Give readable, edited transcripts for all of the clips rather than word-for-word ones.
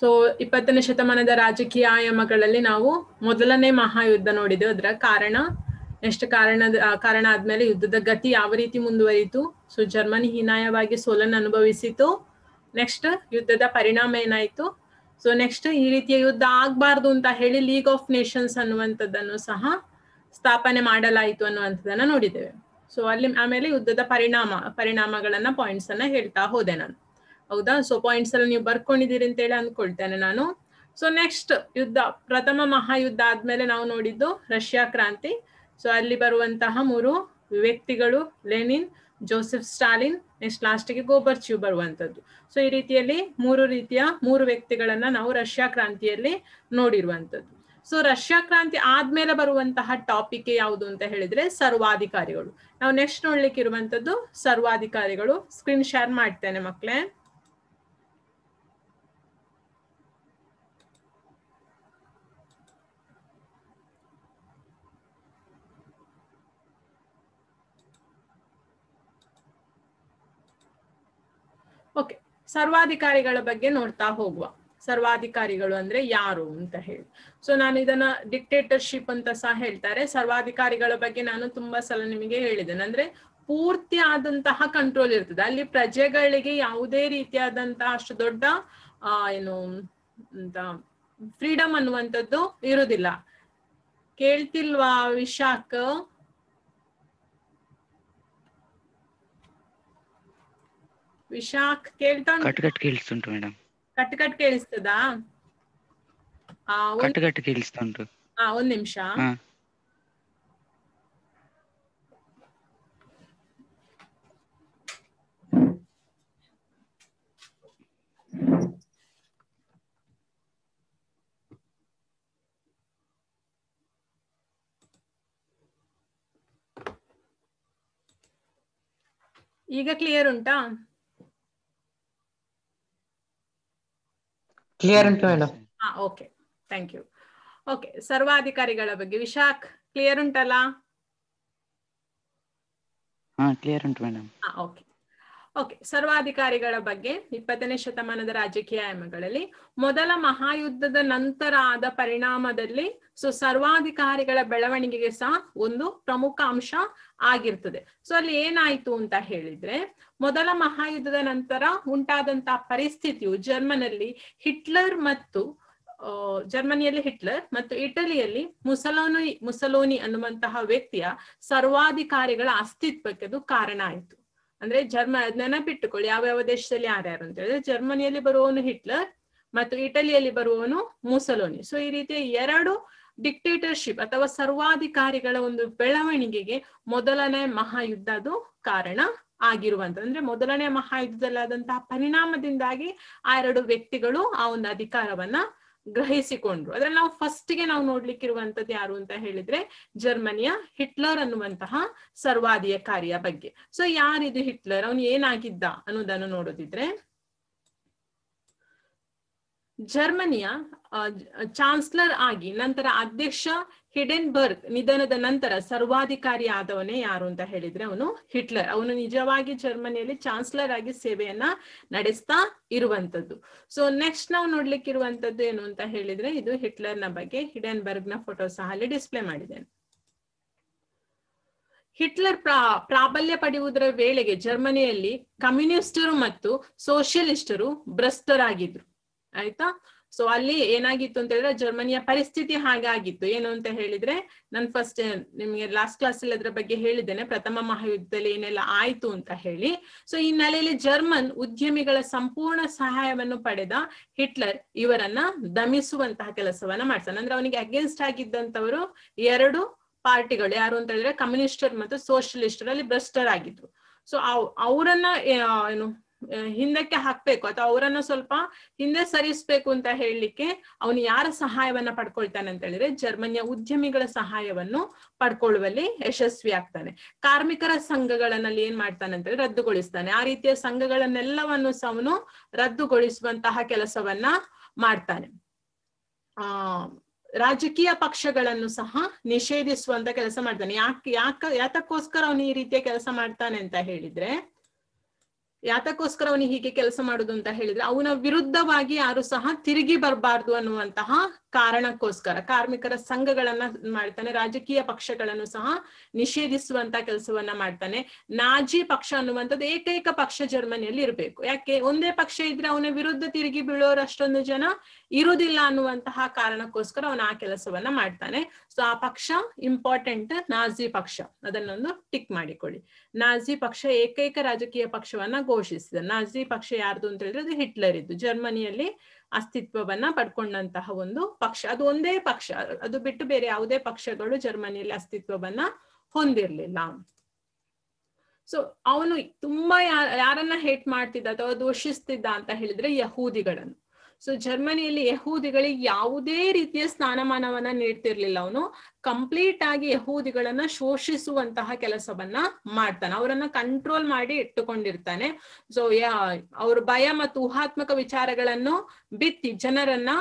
So 20ನೇ ಶತಮಾನದ ರಾಜಕೀಯ ಆಯಾಮಗಳಲ್ಲಿ ನಾವು ಮೊದಲನೇ ಮಹಾಯುದ್ಧ ನೋಡಿದ್ವಿ. ಅದರ ಕಾರಣ ಆದ್ಮೇಲೆ ಯುದ್ಧದ ಗತಿ ಯಾವ ರೀತಿ ಮುಂದುವರಿತು, ಸೊ ಜರ್ಮನಿ ಹೀನಾಯವಾಗಿ ಸೋಲನ್ನು ಅನುಭವಿಸಿತು. ನೆಕ್ಸ್ಟ್ ಯುದ್ಧದ ಪರಿಣಾಮ ಏನಾಯ್ತು, ಸೊ ನೆಕ್ಸ್ಟ್ ಈ ರೀತಿಯ ಯುದ್ಧ ಆಗ್ಬಾರ್ದು ಅಂತ ಹೇಳಿ ಲೀಗ್ ಆಫ್ ನೇಷನ್ಸ್ ಅನ್ನುವಂಥದ್ದನ್ನು ಸಹ ಸ್ಥಾಪನೆ ಮಾಡಲಾಯಿತು ಅನ್ನುವಂಥದ್ದನ್ನ ನೋಡಿದ್ದೇವೆ. ಸೊ ಅಲ್ಲಿ ಆಮೇಲೆ ಯುದ್ಧದ ಪರಿಣಾಮಗಳನ್ನ ಪಾಯಿಂಟ್ಸ್ ಅನ್ನ ಹೇಳ್ತಾ ಹೋದೆ ನಾನು. ಹೌದಾ? ಸೊ ಪಾಯಿಂಟ್ಸ್ ಅಲ್ಲಿ ನೀವು ಬರ್ಕೊಂಡಿದ್ದೀರಿ ಅಂತ ಹೇಳಿ ಅಂದ್ಕೊಳ್ತೇನೆ ನಾನು. ಸೊ ನೆಕ್ಸ್ಟ್ ಪ್ರಥಮ ಮಹಾಯುದ್ಧ ಆದ್ಮೇಲೆ ನಾವು ನೋಡಿದ್ದು ರಷ್ಯಾ ಕ್ರಾಂತಿ. ಸೊ ಅಲ್ಲಿ ಬರುವಂತಹ 3 ವ್ಯಕ್ತಿಗಳು, ಲೆನಿನ್, ಜೋಸೆಫ್ ಸ್ಟಾಲಿನ್, ನೆಕ್ಸ್ಟ್ ಲಾಸ್ಟ್ಗೆ ಗೋರ್ಬಚೇವ್ ಬರುವಂತದ್ದು. ಸೊ ಈ ರೀತಿಯಲ್ಲಿ 3 ವ್ಯಕ್ತಿಗಳನ್ನ ನಾವು ರಷ್ಯಾ ಕ್ರಾಂತಿಯಲ್ಲಿ ನೋಡಿರುವಂತದ್ದು. ಸೊ ರಷ್ಯಾ ಕ್ರಾಂತಿ ಆದ್ಮೇಲೆ ಬರುವಂತಹ ಟಾಪಿಕ್ ಯಾವುದು ಅಂತ ಹೇಳಿದ್ರೆ ಸರ್ವಾಧಿಕಾರಿಗಳು. ನಾವು ನೆಕ್ಸ್ಟ್ ನೋಡ್ಲಿಕ್ಕೆ ಇರುವಂತದ್ದು ಸರ್ವಾಧಿಕಾರಿಗಳು. ಸ್ಕ್ರೀನ್ ಶೇರ್ ಮಾಡ್ತೇನೆ ಮಕ್ಕಳೇ. ಓಕೆ, ಸರ್ವಾಧಿಕಾರಿಗಳ ಬಗ್ಗೆ ನೋಡ್ತಾ ಹೋಗುವ. ಸರ್ವಾಧಿಕಾರಿಗಳು ಅಂದ್ರೆ ಯಾರು ಅಂತ ಹೇಳಿ. ಸೊ ನಾನು ಇದನ್ನ ಡಿಕ್ಟೇಟರ್ಶಿಪ್ ಅಂತ ಸಹ ಹೇಳ್ತಾರೆ. ಸರ್ವಾಧಿಕಾರಿಗಳ ಬಗ್ಗೆ ನಾನು ತುಂಬಾ ಸಲ ನಿಮಗೆ ಹೇಳಿದ್ದೇನೆ. ಅಂದ್ರೆ ಪೂರ್ತಿ ಆದಂತಹ ಕಂಟ್ರೋಲ್ ಇರ್ತದೆ ಅಲ್ಲಿ, ಪ್ರಜೆಗಳಿಗೆ ಯಾವುದೇ ರೀತಿಯಾದಂತಹ ಅಷ್ಟು ದೊಡ್ಡ ಫ್ರೀಡಮ್ ಅನ್ನುವಂಥದ್ದು ಇರುವುದಿಲ್ಲ. ಕೇಳ್ತಿಲ್ವಾ ವಿಶಾಖ್? ವಿಶಾಖ್ ಕೇಳ್ತಾ ಕೇಳಿಸ್ತುಂಟು ಮೇಡಮ್. ಕಟ್ ಕೇಳಿಸ್ತದಾ? ಕೇಳಿಸ್ತುಂಟು. ಒಂದ್ ನಿಮಿಷ. ಈಗ ಕ್ಲಿಯರ್ ಉಂಟಾ? ಕ್ಲಿಯರ್ ಉಂಟು madam. Okay, thank you. Okay, ಸರ್ವಾಧಿಕಾರಿಗಳ ಬಗ್ಗೆ ವಿಶಾಖ್ ಕ್ಲಿಯರ್ ಉಂಟಲ್ಲ? ಕ್ಲಿಯರ್ ಉಂಟು ಮೇಡಮ್. ಓಕೆ, ಸರ್ವಾಧಿಕಾರಿಗಳ ಬಗ್ಗೆ 20ನೇ ಶತಮಾನದ ರಾಜಕೀಯ ಆಯಾಮಗಳಲ್ಲಿ ಮೊದಲ ಮಹಾಯುದ್ಧದ ನಂತರ ಆದ ಪರಿಣಾಮದಲ್ಲಿ ಸೊ ಸರ್ವಾಧಿಕಾರಿಗಳ ಬೆಳವಣಿಗೆಗೆ ಸಹ ಒಂದು ಪ್ರಮುಖ ಅಂಶ ಆಗಿರ್ತದೆ. ಸೊ ಅಲ್ಲಿ ಏನಾಯ್ತು ಅಂತ ಹೇಳಿದ್ರೆ, ಮೊದಲ ಮಹಾಯುದ್ಧದ ನಂತರ ಉಂಟಾದಂತಹ ಪರಿಸ್ಥಿತಿಯು ಜರ್ಮನಿಯಲ್ಲಿ ಹಿಟ್ಲರ್ ಮತ್ತು ಇಟಲಿಯಲ್ಲಿ ಮುಸಲೋನಿ ಅನ್ನುವಂತಹ ವ್ಯಕ್ತಿಯ ಸರ್ವಾಧಿಕಾರಿಗಳ ಅಸ್ತಿತ್ವಕ್ಕೆ ಅದು ಕಾರಣ ಆಯಿತು. ಅಂದ್ರೆ ನೆನಪಿಟ್ಟುಕೊಳ್ಳಿ ಯಾವ್ಯಾವ ದೇಶದಲ್ಲಿ ಯಾರ್ಯಾರು ಅಂತ ಹೇಳಿದ್ರೆ, ಜರ್ಮನಿಯಲ್ಲಿ ಬರುವವನು ಹಿಟ್ಲರ್ ಮತ್ತು ಇಟಲಿಯಲ್ಲಿ ಬರುವವನು ಮುಸಲೋನಿ. ಸೊ ಈ ರೀತಿಯ 2 ಡಿಕ್ಟೇಟರ್ಶಿಪ್ ಅಥವಾ ಸರ್ವಾಧಿಕಾರಿಗಳ ಒಂದು ಬೆಳವಣಿಗೆಗೆ ಮೊದಲನೇ ಮಹಾಯುದ್ಧ ಅದು ಕಾರಣ ಆಗಿರುವಂತ. ಅಂದ್ರೆ ಮೊದಲನೇ ಮಹಾಯುದ್ಧದಲ್ಲಿ ಆದಂತಹ ಪರಿಣಾಮದಿಂದಾಗಿ ಆ 2 ವ್ಯಕ್ತಿಗಳು ಆ ಒಂದು ಅಧಿಕಾರವನ್ನ ಗ್ರಹಿಸಿಕೊಂಡ್ರು. ಅದ್ರಲ್ಲಿ ನಾವು ಫಸ್ಟ್ಗೆ ನಾವು ನೋಡ್ಲಿಕ್ಕಿರುವಂತದ್ದು ಯಾರು ಅಂತ ಹೇಳಿದ್ರೆ ಜರ್ಮನಿಯ ಹಿಟ್ಲರ್ ಅನ್ನುವಂತಹ ಸರ್ವಾಧಿಕಾರಿಯ ಬಗ್ಗೆ. ಸೊ ಯಾರಿದು ಹಿಟ್ಲರ್, ಅವನು ಏನಾಗಿದ್ದ ಅನ್ನೋದನ್ನು ನೋಡೋದಿದ್ರೆ, ಜರ್ಮನಿಯ ಚಾನ್ಸಲರ್ ಆಗಿ ನಂತರ ಅಧ್ಯಕ್ಷ ಹಿಡೆನ್ಬರ್ಗ್ ನಿಧನದ ನಂತರ ಸರ್ವಾಧಿಕಾರಿ ಆದವನೇ ಯಾರು ಅಂತ ಹೇಳಿದ್ರೆ ಅವನು ಹಿಟ್ಲರ್. ಅವನು ನಿಜವಾಗಿ ಜರ್ಮನಿಯಲ್ಲಿ ಚಾನ್ಸಲರ್ ಆಗಿ ಸೇವೆಯನ್ನ ನಡೆಸ್ತಾ ಇರುವಂತದ್ದು. ಸೊ ನೆಕ್ಸ್ಟ್ ನಾವು ನೋಡ್ಲಿಕ್ಕಿರುವಂತದ್ದು ಏನು ಅಂತ ಹೇಳಿದ್ರೆ, ಇದು ಹಿಟ್ಲರ್ನ ಬಗ್ಗೆ. ಹಿಡೆನ್ಬರ್ಗ್ ನ ಫೋಟೋ ಸಹ ಅಲ್ಲಿ ಡಿಸ್ಪ್ಲೇ ಮಾಡಿದ್ದೇನೆ. ಹಿಟ್ಲರ್ ಪ್ರಾಬಲ್ಯ ಪಡೆಯುವುದರ ವೇಳೆಗೆ ಜರ್ಮನಿಯಲ್ಲಿ ಕಮ್ಯುನಿಸ್ಟರು ಮತ್ತು ಸೋಷಿಯಲಿಸ್ಟರು ಭ್ರಷ್ಟರಾಗಿದ್ರು. ಆಯ್ತಾ? ಸೊ ಅಲ್ಲಿ ಏನಾಗಿತ್ತು ಅಂತ ಹೇಳಿದ್ರೆ ಜರ್ಮನಿಯ ಪರಿಸ್ಥಿತಿ ಹಾಗಾಗಿತ್ತು. ಏನು ಅಂತ ಹೇಳಿದ್ರೆ, ನಾನು ಫಸ್ಟ್ ನಿಮ್ಗೆ ಲಾಸ್ಟ್ ಕ್ಲಾಸ್ ಅಲ್ಲಿ ಅದ್ರ ಬಗ್ಗೆ ಹೇಳಿದ್ದೇನೆ, ಪ್ರಥಮ ಮಹಾಯುದ್ಧದಲ್ಲಿ ಏನೆಲ್ಲ ಆಯ್ತು ಅಂತ ಹೇಳಿ. ಸೊ ಈ ಹಿನ್ನೆಲೆಯಲ್ಲಿ ಜರ್ಮನ್ ಉದ್ಯಮಿಗಳ ಸಂಪೂರ್ಣ ಸಹಾಯವನ್ನು ಪಡೆದ ಹಿಟ್ಲರ್ ಇವರನ್ನ ದಮಿಸುವಂತಹ ಕೆಲಸವನ್ನ ಮಾಡ್ತಾನೆ. ಅಂದ್ರೆ ಅವನಿಗೆ ಅಗೇನ್ಸ್ಟ್ ಆಗಿದ್ದಂತವರು 2 ಪಾರ್ಟಿಗಳು ಯಾರು ಅಂತ ಹೇಳಿದ್ರೆ ಕಮ್ಯುನಿಸ್ಟರ್ ಮತ್ತು ಸೋಷಿಯಲಿಸ್ಟರ್ ಅಲ್ಲಿ ಭ್ರಷ್ಟರಾಗಿದ್ರು. ಸೊ ಅವರನ್ನ ಹಿಂದಕ್ಕೆ ಹಾಕ್ಬೇಕು ಅಥವಾ ಅವರನ್ನ ಸ್ವಲ್ಪ ಹಿಂದೆ ಸರಿಸ್ಬೇಕು ಅಂತ ಹೇಳಲಿಕ್ಕೆ ಅವನು ಯಾರ ಸಹಾಯವನ್ನ ಪಡ್ಕೊಳ್ತಾನೆ ಅಂತ ಹೇಳಿದ್ರೆ ಜರ್ಮನಿಯ ಉದ್ಯಮಿಗಳ ಸಹಾಯವನ್ನು ಪಡ್ಕೊಳ್ಳುವಲ್ಲಿ ಯಶಸ್ವಿ ಆಗ್ತಾನೆ. ಕಾರ್ಮಿಕರ ಸಂಘಗಳನ್ನಲ್ಲಿ ಏನ್ ಮಾಡ್ತಾನೆ ಅಂತ ಹೇಳಿ ರದ್ದುಗೊಳಿಸ್ತಾನೆ. ಆ ರೀತಿಯ ಸಂಘಗಳನ್ನೆಲ್ಲವನ್ನು ಸಹ ಅವನು ರದ್ದುಗೊಳಿಸುವಂತಹ ಕೆಲಸವನ್ನ ಮಾಡ್ತಾನೆ. ರಾಜಕೀಯ ಪಕ್ಷಗಳನ್ನು ಸಹ ನಿಷೇಧಿಸುವಂತ ಕೆಲಸ ಮಾಡ್ತಾನೆ. ಯಾತಕ್ಕೋಸ್ಕರ ಅವನು ಈ ರೀತಿಯ ಕೆಲಸ ಮಾಡ್ತಾನೆ ಅಂತ ಹೇಳಿದ್ರೆ, ಯಾತಕ್ಕೋಸ್ಕರ ಅವನು ಹೀಗೆ ಕೆಲಸ ಮಾಡುದು ಅಂತ ಹೇಳಿದ್ರೆ ಅವನ ವಿರುದ್ಧವಾಗಿ ಯಾರು ಸಹ ತಿರುಗಿ ಬರಬಾರ್ದು ಅನ್ನುವಂತಹ ಕಾರಣಕ್ಕೋಸ್ಕರ ಕಾರ್ಮಿಕರ ಸಂಘಗಳನ್ನ ಮಾಡ್ತಾನೆ, ರಾಜಕೀಯ ಪಕ್ಷಗಳನ್ನು ಸಹ ನಿಷೇಧಿಸುವಂತ ಕೆಲಸವನ್ನ ಮಾಡ್ತಾನೆ. ನಾಜಿ ಪಕ್ಷ ಅನ್ನುವಂಥದ್ದು ಏಕೈಕ ಪಕ್ಷ ಜರ್ಮನಿಯಲ್ಲಿ ಇರಬೇಕು. ಯಾಕೆ ಒಂದೇ ಪಕ್ಷ ಇದ್ರೆ ಅವನ ವಿರುದ್ಧ ತಿರುಗಿ ಬೀಳೋರು ಅಷ್ಟೊಂದು ಜನ ಇರುವುದಿಲ್ಲ ಅನ್ನುವಂತಹ ಕಾರಣಕ್ಕೋಸ್ಕರ ಅವನು ಆ ಕೆಲಸವನ್ನ ಮಾಡ್ತಾನೆ. ಸೊ ಆ ಪಕ್ಷ ಇಂಪಾರ್ಟೆಂಟ್, ನಾಜಿ ಪಕ್ಷ, ಅದನ್ನೊಂದು ಟಿಕ್ ಮಾಡಿಕೊಳ್ಳಿ. ನಾಜಿ ಪಕ್ಷ ಏಕೈಕ ರಾಜಕೀಯ ಪಕ್ಷವನ್ನ ಘೋಷಿಸಿದ. ನಾಜಿ ಪಕ್ಷ ಯಾರ್ದು ಅಂತ ಹೇಳಿದ್ರೆ ಅದು ಹಿಟ್ಲರ್ ಇದ್ದು, ಜರ್ಮನಿಯಲ್ಲಿ ಅಸ್ತಿತ್ವವನ್ನ ಪಡ್ಕೊಂಡಂತಹ ಒಂದು ಪಕ್ಷ. ಅದು ಒಂದೇ ಪಕ್ಷ, ಅದು ಬಿಟ್ಟು ಬೇರೆ ಯಾವುದೇ ಪಕ್ಷಗಳು ಜರ್ಮನಿಯಲ್ಲಿ ಅಸ್ತಿತ್ವವನ್ನ ಹೊಂದಿರ್ಲಿಲ್ಲ. ಸೊ ಅವನು ತುಂಬಾ ಯಾರನ್ನ ಹೇಟ್ ಮಾಡ್ತಿದ್ದ ಅಥವಾ ದೂಷಿಸ್ತಿದ್ದ ಅಂತ ಹೇಳಿದ್ರೆ ಯಹೂದಿಗಳನ್ನು. ಸೊ ಜರ್ಮನಿಯಲ್ಲಿ ಯಹೂದಿಗಳಿಗೆ ಯಾವುದೇ ರೀತಿಯ ಸ್ಥಾನಮಾನವನ್ನ ನೀಡ್ತಿರ್ಲಿಲ್ಲ. ಅವನು ಕಂಪ್ಲೀಟ್ ಆಗಿ ಯಹೂದಿಗಳನ್ನ ಶೋಷಿಸುವಂತಹ ಕೆಲಸವನ್ನ ಮಾಡ್ತಾನೆ, ಅವರನ್ನ ಕಂಟ್ರೋಲ್ ಮಾಡಿ ಇಟ್ಟುಕೊಂಡಿರ್ತಾನೆ. ಸೊ ಅವ್ರ ಭಯ ಮತ್ತು ಊಹಾತ್ಮಕ ವಿಚಾರಗಳನ್ನು ಬಿತ್ತಿ ಜನರನ್ನ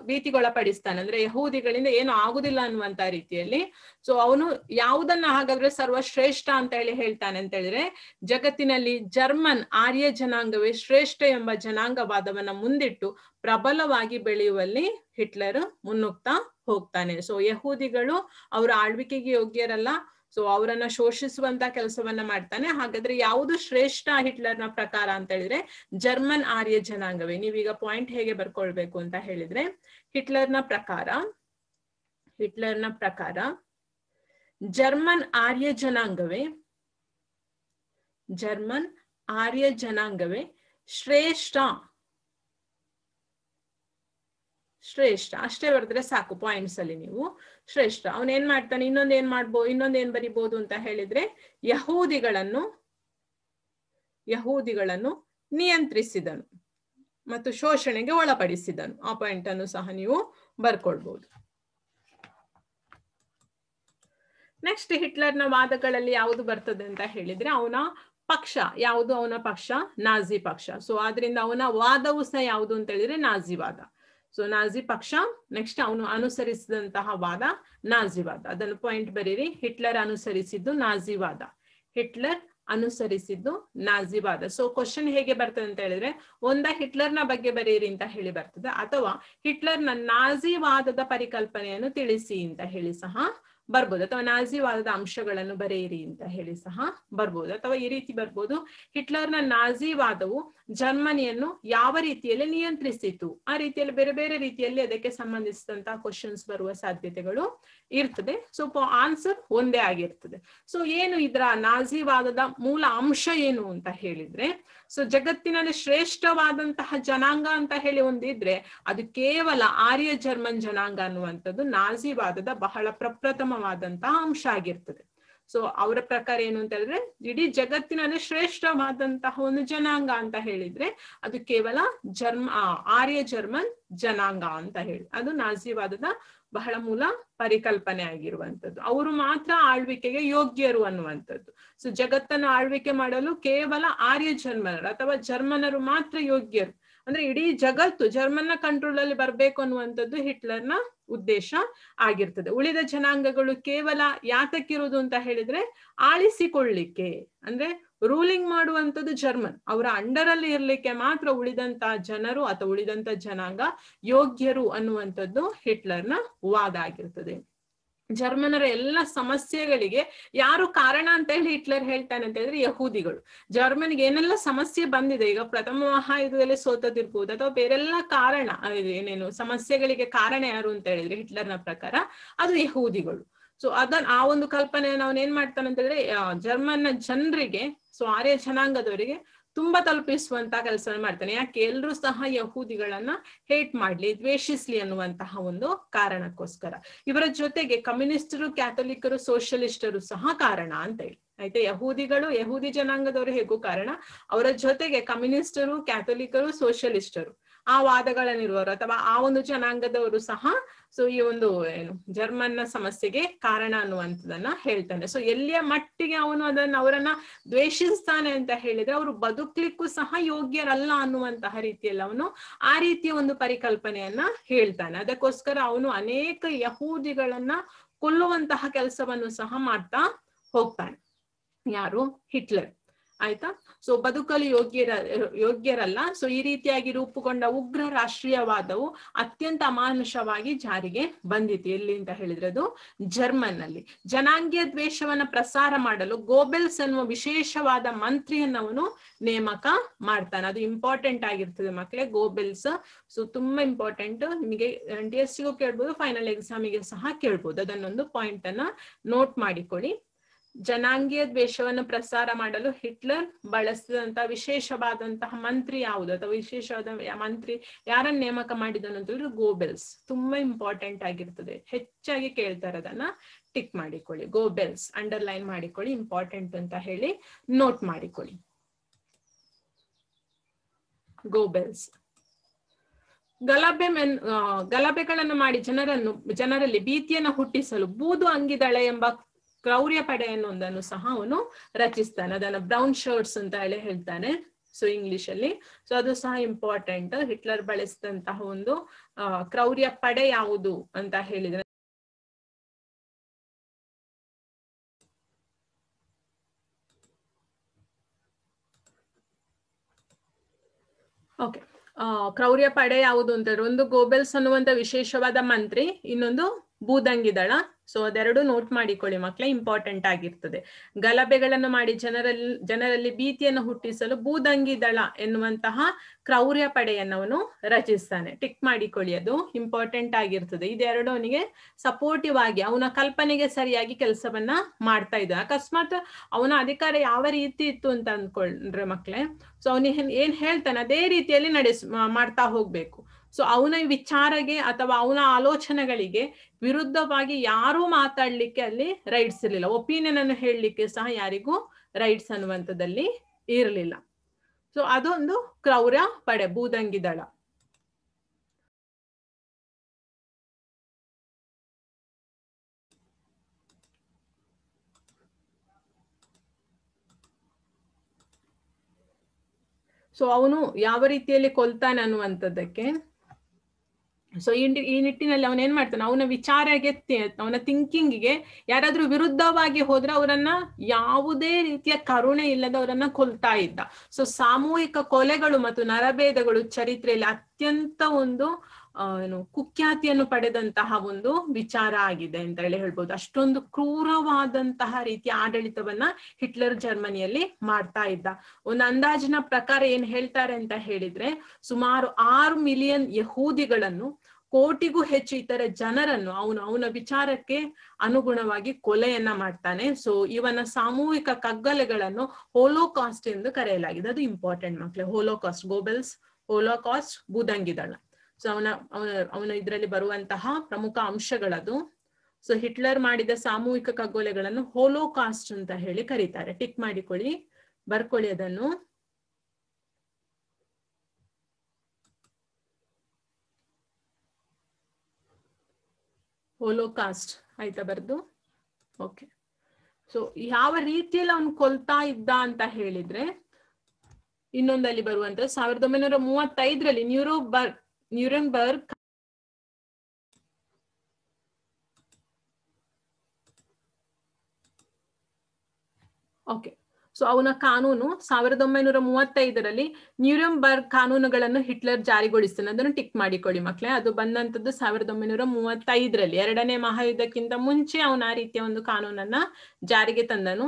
ಭೀತಿಗೊಳಪಡಿಸ್ತಾನೆ. ಅಂದ್ರೆ ಯಹೂದಿಗಳಿಂದ ಏನು ಆಗುದಿಲ್ಲ ಅನ್ನುವಂತ ರೀತಿಯಲ್ಲಿ. ಸೊ ಅವನು ಯಾವುದನ್ನ ಹಾಗಾದ್ರೆ ಸರ್ವಶ್ರೇಷ್ಠ ಅಂತ ಹೇಳ್ತಾನೆ ಅಂತ ಹೇಳಿದ್ರೆ, ಜಗತ್ತಿನಲ್ಲಿ ಜರ್ಮನ್ ಆರ್ಯ ಜನಾಂಗವೇ ಶ್ರೇಷ್ಠ ಎಂಬ ಜನಾಂಗವಾದವನ್ನ ಮುಂದಿಟ್ಟು ಪ್ರಬಲವಾಗಿ ಬೆಳೆಯುವಲ್ಲಿ ಹಿಟ್ಲರ್ ಮುನ್ನುಗ್ತಾ ಹೋಗ್ತಾನೆ. ಸೊ ಯಹೂದಿಗಳು ಅವರ ಆಳ್ವಿಕೆಗೆ ಯೋಗ್ಯರಲ್ಲ, ಸೊ ಅವರನ್ನ ಶೋಷಿಸುವಂತ ಕೆಲಸವನ್ನ ಮಾಡ್ತಾನೆ. ಹಾಗಾದ್ರೆ ಯಾವುದು ಶ್ರೇಷ್ಠ ಹಿಟ್ಲರ್ನ ಪ್ರಕಾರ ಅಂತ ಹೇಳಿದ್ರೆ ಜರ್ಮನ್ ಆರ್ಯ ಜನಾಂಗವೇ. ನೀವೀಗ ಪಾಯಿಂಟ್ ಹೇಗೆ ಬರ್ಕೊಳ್ಬೇಕು ಅಂತ ಹೇಳಿದ್ರೆ, ಹಿಟ್ಲರ್ನ ಪ್ರಕಾರ ಜರ್ಮನ್ ಆರ್ಯ ಜನಾಂಗವೇ ಶ್ರೇಷ್ಠ ಅಷ್ಟೇ ಬರೆದ್ರೆ ಸಾಕು ಪಾಯಿಂಟ್ಸ್ ಅಲ್ಲಿ ನೀವು. ಶ್ರೇಷ್ಠ ಅವನ್ ಏನ್ ಮಾಡ್ತಾನೆ, ಇನ್ನೊಂದೇನ್ ಬರಿಬಹುದು ಅಂತ ಹೇಳಿದ್ರೆ ಯಹೂದಿಗಳನ್ನು ನಿಯಂತ್ರಿಸಿದನು ಮತ್ತು ಶೋಷಣೆಗೆ ಒಳಪಡಿಸಿದನು. ಆ ಪಾಯಿಂಟ್ ಅನ್ನು ಸಹ ನೀವು ಬರ್ಕೊಳ್ಬಹುದು. ನೆಕ್ಸ್ಟ್ ಹಿಟ್ಲರ್ನ ವಾದಗಳಲ್ಲಿ ಯಾವುದು ಬರ್ತದೆ ಅಂತ ಹೇಳಿದ್ರೆ ಅವನ ಪಕ್ಷ ನಾಜಿ ಪಕ್ಷ. ಸೊ ಆದ್ರಿಂದ ಅವನ ವಾದವು ಸಹ ಯಾವುದು ಅಂತ ಹೇಳಿದ್ರೆ ನಾಜಿವಾದ. ಸೊ ನಾಜಿ ಪಕ್ಷ. ನೆಕ್ಸ್ಟ್ ಅವನು ಅನುಸರಿಸಿದಂತಹ ವಾದ ನಾಜಿವಾದ. ಅದನ್ನು ಪಾಯಿಂಟ್ ಬರೀರಿ. ಹಿಟ್ಲರ್ ಅನುಸರಿಸಿದ್ದು ನಾಜಿವಾದ. ಸೊ ಕ್ವಶನ್ ಹೇಗೆ ಬರ್ತದೆ ಅಂತ ಹೇಳಿದ್ರೆ, ಹಿಟ್ಲರ್ನ ಬಗ್ಗೆ ಬರೀರಿ ಅಂತ ಹೇಳಿ ಬರ್ತದೆ, ಅಥವಾ ಹಿಟ್ಲರ್ನ ನಾಜಿವಾದದ ಪರಿಕಲ್ಪನೆಯನ್ನು ತಿಳಿಸಿ ಅಂತ ಹೇಳಿ ಸಹ ಬರ್ಬೋದು, ಅಥವಾ ನಾಜಿವಾದದ ಅಂಶಗಳನ್ನು ಬರೆಯಿರಿ ಅಂತ ಹೇಳಿ ಸಹ ಬರ್ಬೋದು, ಅಥವಾ ಈ ರೀತಿ ಬರ್ಬೋದು. ಹಿಟ್ಲರ್ನ ನಾಜಿವಾದವು ಜರ್ಮನಿಯನ್ನು ಯಾವ ರೀತಿಯಲ್ಲಿ ನಿಯಂತ್ರಿಸಿತು, ಆ ರೀತಿಯಲ್ಲಿ ಬೇರೆ ಬೇರೆ ರೀತಿಯಲ್ಲಿ ಅದಕ್ಕೆ ಸಂಬಂಧಿಸಿದಂತಹ ಕ್ವಶನ್ಸ್ ಬರುವ ಸಾಧ್ಯತೆಗಳು ಇರ್ತದೆ. ಸೊ ಆನ್ಸರ್ ಒಂದೇ ಆಗಿರ್ತದೆ. ಸೊ ಏನು ಇದರ ನಾಜಿವಾದದ ಮೂಲ ಅಂಶ ಏನು ಅಂತ ಹೇಳಿದ್ರೆ, ಸೊ ಜಗತ್ತಿನಲ್ಲಿ ಶ್ರೇಷ್ಠವಾದಂತಹ ಜನಾಂಗ ಅಂತ ಹೇಳಿ ಒಂದಿದ್ರೆ ಅದು ಕೇವಲ ಆರ್ಯ ಜರ್ಮನ್ ಜನಾಂಗ ಅನ್ನುವಂಥದ್ದು ನಾಜಿವಾದದ ಬಹಳ ಪ್ರಪ್ರಥಮವಾದಂತಹ ಅಂಶ ಆಗಿರ್ತದೆ. ಸೊ ಅವರ ಪ್ರಕಾರ ಏನು ಅಂತ ಹೇಳಿದ್ರೆ, ಇಡೀ ಜಗತ್ತಿನಲ್ಲಿ ಶ್ರೇಷ್ಠವಾದಂತಹ ಒಂದು ಜನಾಂಗ ಅಂತ ಹೇಳಿದ್ರೆ ಅದು ಕೇವಲ ಆರ್ಯ ಜರ್ಮನ್ ಜನಾಂಗ ಅಂತ ಹೇಳಿ, ಅದು ನಾಜಿವಾದದ ಬಹಳ ಮೂಲ ಪರಿಕಲ್ಪನೆ ಆಗಿರುವಂತದ್ದು. ಅವರು ಮಾತ್ರ ಆಳ್ವಿಕೆಗೆ ಯೋಗ್ಯರು ಅನ್ನುವಂಥದ್ದು. ಸೊ ಜಗತ್ತನ್ನು ಆಳ್ವಿಕೆ ಮಾಡಲು ಕೇವಲ ಆರ್ಯ ಜರ್ಮನರು ಅಥವಾ ಜರ್ಮನರು ಮಾತ್ರ ಯೋಗ್ಯರು. ಅಂದ್ರೆ ಇಡೀ ಜಗತ್ತು ಜರ್ಮನ್ನ ಕಂಟ್ರೋಲ್ ಅಲ್ಲಿ ಬರ್ಬೇಕು ಅನ್ನುವಂಥದ್ದು ಹಿಟ್ಲರ್ನ ಉದ್ದೇಶ ಆಗಿರ್ತದೆ. ಉಳಿದ ಜನಾಂಗಗಳು ಕೇವಲ ಯಾತಕ್ಕಿರುವುದು ಅಂತ ಹೇಳಿದ್ರೆ ಆಳಿಸಿಕೊಳ್ಳಿಕ್ಕೆ, ಅಂದ್ರೆ ರೂಲಿಂಗ್ ಮಾಡುವಂಥದ್ದು ಜರ್ಮನ್, ಅವರ ಅಂಡರ್ ಅಲ್ಲಿ ಇರ್ಲಿಕ್ಕೆ ಮಾತ್ರ ಉಳಿದಂತ ಜನರು ಅಥವಾ ಉಳಿದಂತ ಜನಾಂಗ ಯೋಗ್ಯರು ಅನ್ನುವಂಥದ್ದು ಹಿಟ್ಲರ್ನ ವಾದ ಆಗಿರ್ತದೆ. ಜರ್ಮನರ ಎಲ್ಲ ಸಮಸ್ಯೆಗಳಿಗೆ ಯಾರು ಕಾರಣ ಅಂತ ಹೇಳಿ ಹಿಟ್ಲರ್ ಹೇಳ್ತಾನೆ ಅಂತ ಹೇಳಿದ್ರೆ ಯಹೂದಿಗಳು. ಜರ್ಮನಿಗೆ ಏನೆಲ್ಲ ಸಮಸ್ಯೆ ಬಂದಿದೆ, ಈಗ ಪ್ರಥಮ ಮಹಾಯುದ್ಧದಲ್ಲಿ ಸೋತದಿರ್ಬೋದು ಅಥವಾ ಬೇರೆಲ್ಲ ಕಾರಣ ಏನೇನು ಸಮಸ್ಯೆಗಳಿಗೆ ಕಾರಣ ಯಾರು ಅಂತ ಹೇಳಿದ್ರೆ ಹಿಟ್ಲರ್ನ ಪ್ರಕಾರ ಅದು ಯಹೂದಿಗಳು. ಸೊ ಆ ಒಂದು ಕಲ್ಪನೆಯನ್ನು ಅವನ್ ಏನ್ ಮಾಡ್ತಾನೆ ಅಂತ ಹೇಳಿದ್ರೆ ಜರ್ಮನ್ನ ಜನರಿಗೆ, ಸೊ ಆರ್ಯ ಜನಾಂಗದವರಿಗೆ ತುಂಬಾ ತಲುಪಿಸುವಂತ ಕೆಲಸವನ್ನು ಮಾಡ್ತಾನೆ. ಯಾಕೆ ಎಲ್ರೂ ಸಹ ಯಹೂದಿಗಳನ್ನ ಹೇಟ್ ಮಾಡ್ಲಿ, ದ್ವೇಷಿಸ್ಲಿ ಅನ್ನುವಂತಹ ಒಂದು ಕಾರಣಕ್ಕೋಸ್ಕರ. ಇವರ ಜೊತೆಗೆ ಕಮ್ಯುನಿಸ್ಟರು, ಕ್ಯಾಥೋಲಿಕರು, ಸೋಷಿಯಲಿಸ್ಟರು ಸಹ ಕಾರಣ ಅಂತ ಹೇಳಿ ಆಯ್ತಾ. ಯಹೂದಿ ಜನಾಂಗದವರು ಹೇಗೂ ಕಾರಣ, ಅವರ ಜೊತೆಗೆ ಕಮ್ಯುನಿಸ್ಟರು, ಕ್ಯಾಥೋಲಿಕರು, ಸೋಷಿಯಲಿಸ್ಟರು ಆ ವಾದಗಳನ್ನಿರುವವರು ಅಥವಾ ಆ ಒಂದು ಜನಾಂಗದವರು ಸಹ ಸೊ ಈ ಒಂದು ಜರ್ಮನ್ನ ಸಮಸ್ಯೆಗೆ ಕಾರಣ ಅನ್ನುವಂಥದ್ದನ್ನ ಹೇಳ್ತಾನೆ. ಸೊ ಎಲ್ಲಿಯ ಮಟ್ಟಿಗೆ ಅವರನ್ನ ದ್ವೇಷಿಸ್ತಾನೆ ಅಂತ ಹೇಳಿದ್ರೆ ಅವರು ಬದುಕ್ಲಿಕ್ಕೂ ಸಹ ಯೋಗ್ಯರಲ್ಲ ಅನ್ನುವಂತಹ ರೀತಿಯಲ್ಲಿ ಅವನು ಆ ರೀತಿಯ ಒಂದು ಪರಿಕಲ್ಪನೆಯನ್ನ ಹೇಳ್ತಾನೆ. ಅದಕ್ಕೋಸ್ಕರ ಅವನು ಅನೇಕ ಯಹೂದಿಗಳನ್ನ ಕೊಲ್ಲುವಂತಹ ಕೆಲಸವನ್ನು ಸಹ ಮಾಡ್ತಾ ಹೋಗ್ತಾನೆ. ಯಾರು? ಹಿಟ್ಲರ್. ಆಯ್ತಾ. ಸೊ ಬದುಕಲು ಯೋಗ್ಯರಲ್ಲ. ಸೊ ಈ ರೀತಿಯಾಗಿ ರೂಪುಗೊಂಡ ಉಗ್ರ ರಾಷ್ಟ್ರೀಯವಾದವು ಅತ್ಯಂತ ಅಮಾನುಷವಾಗಿ ಜಾರಿಗೆ ಬಂದಿತ್ತು. ಎಲ್ಲಿ ಅಂತ ಹೇಳಿದ್ರೆ ಅದು ಜರ್ಮನ್ ನಲ್ಲಿ. ಜನಾಂಗೀಯ ದ್ವೇಷವನ್ನ ಪ್ರಸಾರ ಮಾಡಲು ಗೋಬೆಲ್ಸ್ ಅನ್ನುವ ವಿಶೇಷವಾದ ಮಂತ್ರಿಯನ್ನು ಅವನು ನೇಮಕ ಮಾಡ್ತಾನೆ. ಅದು ಇಂಪಾರ್ಟೆಂಟ್ ಆಗಿರ್ತದೆ ಮಕ್ಕಳೇ, ಗೋಬೆಲ್ಸ್. ಸೊ ತುಂಬಾ ಇಂಪಾರ್ಟೆಂಟ್, ನಿಮಗೆ TST ಗೂ ಕೇಳ್ಬೋದು, ಫೈನಲ್ ಎಕ್ಸಾಮಿಗೆ ಸಹ ಕೇಳ್ಬೋದು. ಅದನ್ನೊಂದು ಪಾಯಿಂಟ್ ಅನ್ನ ನೋಟ್ ಮಾಡಿಕೊಳ್ಳಿ. ಜನಾಂಗೀಯ ದ್ವೇಷವನ್ನು ಪ್ರಸಾರ ಮಾಡಲು ಹಿಟ್ಲರ್ ಬಳಸಿದಂತಹ ವಿಶೇಷವಾದಂತಹ ಮಂತ್ರಿ ಯಾವುದು, ಅಥವಾ ವಿಶೇಷವಾದ ಮಂತ್ರಿ ಯಾರನ್ನ ನೇಮಕ ಮಾಡಿದನು ಅಂತ ಹೇಳಿದ್ರೆ ಗೋಬೆಲ್ಸ್. ತುಂಬಾ ಇಂಪಾರ್ಟೆಂಟ್ ಆಗಿರ್ತದೆ, ಹೆಚ್ಚಾಗಿ ಕೇಳ್ತಾರೆ. ಅದನ್ನ ಟಿಕ್ ಮಾಡಿಕೊಳ್ಳಿ, ಗೋಬೆಲ್ಸ್ ಅಂಡರ್ಲೈನ್ ಮಾಡಿಕೊಳ್ಳಿ, ಇಂಪಾರ್ಟೆಂಟ್ ಅಂತ ಹೇಳಿ ನೋಟ್ ಮಾಡಿಕೊಳ್ಳಿ. ಗೋಬೆಲ್ಸ್ ಗಲಭೆಗಳನ್ನು ಮಾಡಿ ಜನರಲ್ಲಿ ಭೀತಿಯನ್ನು ಹುಟ್ಟಿಸಲು ಬೂದು ಅಂಗಿದಳ ಎಂಬ ಕ್ರೌರ್ಯ ಪಡೆಯನ್ನು ಒಂದನ್ನು ಸಹ ಅವನು ರಚಿಸ್ತಾನೆ. ಅದನ್ನ ಬ್ರೌನ್ ಶರ್ಟ್ಸ್ ಅಂತ ಹೇಳಿ ಹೇಳ್ತಾನೆ, ಸೊ ಇಂಗ್ಲಿಷ್ ಅಲ್ಲಿ. ಸೊ ಅದು ಸಹ ಇಂಪಾರ್ಟೆಂಟ್. ಹಿಟ್ಲರ್ ಬಳಸಿದಂತಹ ಒಂದು ಕ್ರೌರ್ಯ ಪಡೆ ಯಾವುದು ಅಂತ ಹೇಳಿದ್ರೆ ಓಕೆ, ಕ್ರೌರ್ಯ ಪಡೆ ಯಾವುದು ಅಂತ ಹೇಳಿದ್ರೆ ಒಂದು ಗೋಬೆಲ್ಸ್ ಅನ್ನುವಂತ ವಿಶೇಷವಾದ ಮಂತ್ರಿ, ಇನ್ನೊಂದು ಬೂದಂಗಿ ದಳ. ಸೊ ಅದೆರಡು ನೋಟ್ ಮಾಡಿಕೊಳ್ಳಿ ಮಕ್ಕಳೇ, ಇಂಪಾರ್ಟೆಂಟ್ ಆಗಿರ್ತದೆ. ಗಲಭೆಗಳನ್ನು ಮಾಡಿ ಜನರಲ್ಲಿ ಭೀತಿಯನ್ನು ಹುಟ್ಟಿಸಲು ಬೂದಂಗಿ ದಳ ಎನ್ನುವಂತಹ ಕ್ರೌರ್ಯ ಪಡೆಯನ್ನು ಅವನು ರಚಿಸ್ತಾನೆ. ಟಿಕ್ ಮಾಡಿಕೊಳ್ಳಿ, ಅದು ಇಂಪಾರ್ಟೆಂಟ್ ಆಗಿರ್ತದೆ. ಇದೆರಡು ಅವನಿಗೆ ಸಪೋರ್ಟಿವ್ ಆಗಿ ಅವನ ಕಲ್ಪನೆಗೆ ಸರಿಯಾಗಿ ಕೆಲಸವನ್ನ ಮಾಡ್ತಾ ಇದ್ದ. ಅಕಸ್ಮಾತ್ ಅವನ ಅಧಿಕಾರ ಯಾವ ರೀತಿ ಇತ್ತು ಅಂತ ಅಂದ್ಕೊಂಡ್ರೆ ಮಕ್ಕಳೇ, ಸೊ ಅವನು ಏನ್ ಹೇಳ್ತಾನೆ ಅದೇ ರೀತಿಯಲ್ಲಿ ಮಾಡ್ತಾ ಹೋಗ್ಬೇಕು. ಸೊ ಅವನ ವಿಚಾರಗೆ ಅಥವಾ ಅವನ ಆಲೋಚನೆಗಳಿಗೆ ವಿರುದ್ಧವಾಗಿ ಯಾರೂ ಮಾತಾಡ್ಲಿಕ್ಕೆ ಅಲ್ಲಿ ರೈಟ್ಸ್ ಇರಲಿಲ್ಲ. ಒಪಿನಿಯನ್ ಅನ್ನು ಹೇಳಲಿಕ್ಕೆ ಸಹ ಯಾರಿಗೂ ರೈಟ್ಸ್ ಅನ್ನುವಂಥದ್ದಲ್ಲಿ ಇರಲಿಲ್ಲ. ಸೊ ಅದೊಂದು ಕ್ರೌರ್ಯ ಪಡೆ, ಬೂದಂಗಿ ದಳ. ಸೊ ಅವನು ಯಾವ ರೀತಿಯಲ್ಲಿ ಕೊಲ್ತಾನೆ ಅನ್ನುವಂಥದ್ದಕ್ಕೆ, ಸೊ ಈ ನಿಟ್ಟಿನಲ್ಲಿ ಅವನ್ ಏನ್ ಮಾಡ್ತಾನೆ, ಅವನ ವಿಚಾರಗೆ ಅವನ ಥಿಂಕಿಂಗ್ಗೆ ಯಾರಾದ್ರೂ ವಿರುದ್ಧವಾಗಿ ಹೋದ್ರೆ ಅವರನ್ನ ಯಾವುದೇ ರೀತಿಯ ಕರುಣೆ ಇಲ್ಲದೆ ಅವರನ್ನ ಕೊಲ್ತಾ ಇದ್ದ. ಸೊ ಸಾಮೂಹಿಕ ಕೊಲೆಗಳು ಮತ್ತು ನರಭೇದಗಳು ಚರಿತ್ರೆಯಲ್ಲಿ ಅತ್ಯಂತ ಒಂದು ಕುಖ್ಯಾತಿಯನ್ನು ಪಡೆದಂತಹ ಒಂದು ವಿಚಾರ ಆಗಿದೆ ಅಂತ ಹೇಳಿ ಹೇಳ್ಬೋದು. ಅಷ್ಟೊಂದು ಕ್ರೂರವಾದಂತಹ ರೀತಿಯ ಆಡಳಿತವನ್ನ ಹಿಟ್ಲರ್ ಜರ್ಮನಿಯಲ್ಲಿ ಮಾಡ್ತಾ ಇದ್ದ. ಒಂದು ಅಂದಾಜಿನ ಪ್ರಕಾರ ಏನ್ ಹೇಳ್ತಾರೆ ಅಂತ ಹೇಳಿದ್ರೆ, ಸುಮಾರು 6 ಮಿಲಿಯನ್ ಯಹೂದಿಗಳನ್ನು, ಕೋಟಿಗೂ ಹೆಚ್ಚು ಇತರ ಜನರನ್ನು ಅವನ ವಿಚಾರಕ್ಕೆ ಅನುಗುಣವಾಗಿ ಕೊಲೆಯನ್ನ ಮಾಡ್ತಾನೆ. ಸೊ ಇವನ ಸಾಮೂಹಿಕ ಕಗ್ಗಲೆಗಳನ್ನು ಹೋಲೋಕಾಸ್ಟ್ ಎಂದು ಕರೆಯಲಾಗಿದೆ. ಅದು ಇಂಪಾರ್ಟೆಂಟ್ ಮಕ್ಕಳೇ, ಹೋಲೋಕಾಸ್ಟ್, ಗೋಬೆಲ್ಸ್ ಹೋಲೋಕಾಸ್ಟ್, ಬೂದಂಗಿ ದಳ. ಸೊ ಅವನ ಇದರಲ್ಲಿ ಬರುವಂತಹ ಪ್ರಮುಖ ಅಂಶಗಳದು. ಸೊ ಹಿಟ್ಲರ್ ಮಾಡಿದ ಸಾಮೂಹಿಕ ಕಗ್ಗೊಲೆಗಳನ್ನು ಹೋಲೋಕಾಸ್ಟ್ ಅಂತ ಹೇಳಿ ಕರೀತಾರೆ. ಟಿಕ್ ಮಾಡಿಕೊಳ್ಳಿ, ಬರ್ಕೊಳ್ಳಿ ಅದನ್ನು. ಹೋಲೋಕಾಸ್ಟ್ ಆಯ್ತಾ ಬರ್ದು? ಓಕೆ. ಸೊ ಯಾವ ರೀತಿಯಲ್ಲಿ ಅವನು ಕೊಲ್ತಾ ಇದ್ದ ಅಂತ ಹೇಳಿದ್ರೆ, ಇನ್ನೊಂದಲ್ಲಿ ಬರುವಂತ 1935ರಲ್ಲಿ ನ್ಯೂರೆಂಬರ್ಗ್ ಓಕೆ. ಸೊ ಅವನ ಕಾನೂನು 1935ರಲ್ಲಿ ನ್ಯೂರೆಂಬರ್ಗ್ ಕಾನೂನುಗಳನ್ನು ಹಿಟ್ಲರ್ ಜಾರಿಗೊಳಿಸ್ತಾನೆ. ಅದನ್ನು ಟಿಕ್ ಮಾಡಿಕೊಳ್ಳಿ ಮಕ್ಕಳೇ. ಅದು ಬಂದಂತದ್ದು 1935ರಲ್ಲಿ, 2ನೇ ಮಹಾಯುದ್ಧಕ್ಕಿಂತ ಮುಂಚೆ ಅವನ ಆ ರೀತಿಯ ಒಂದು ಕಾನೂನನ್ನ ಜಾರಿಗೆ ತಂದನು.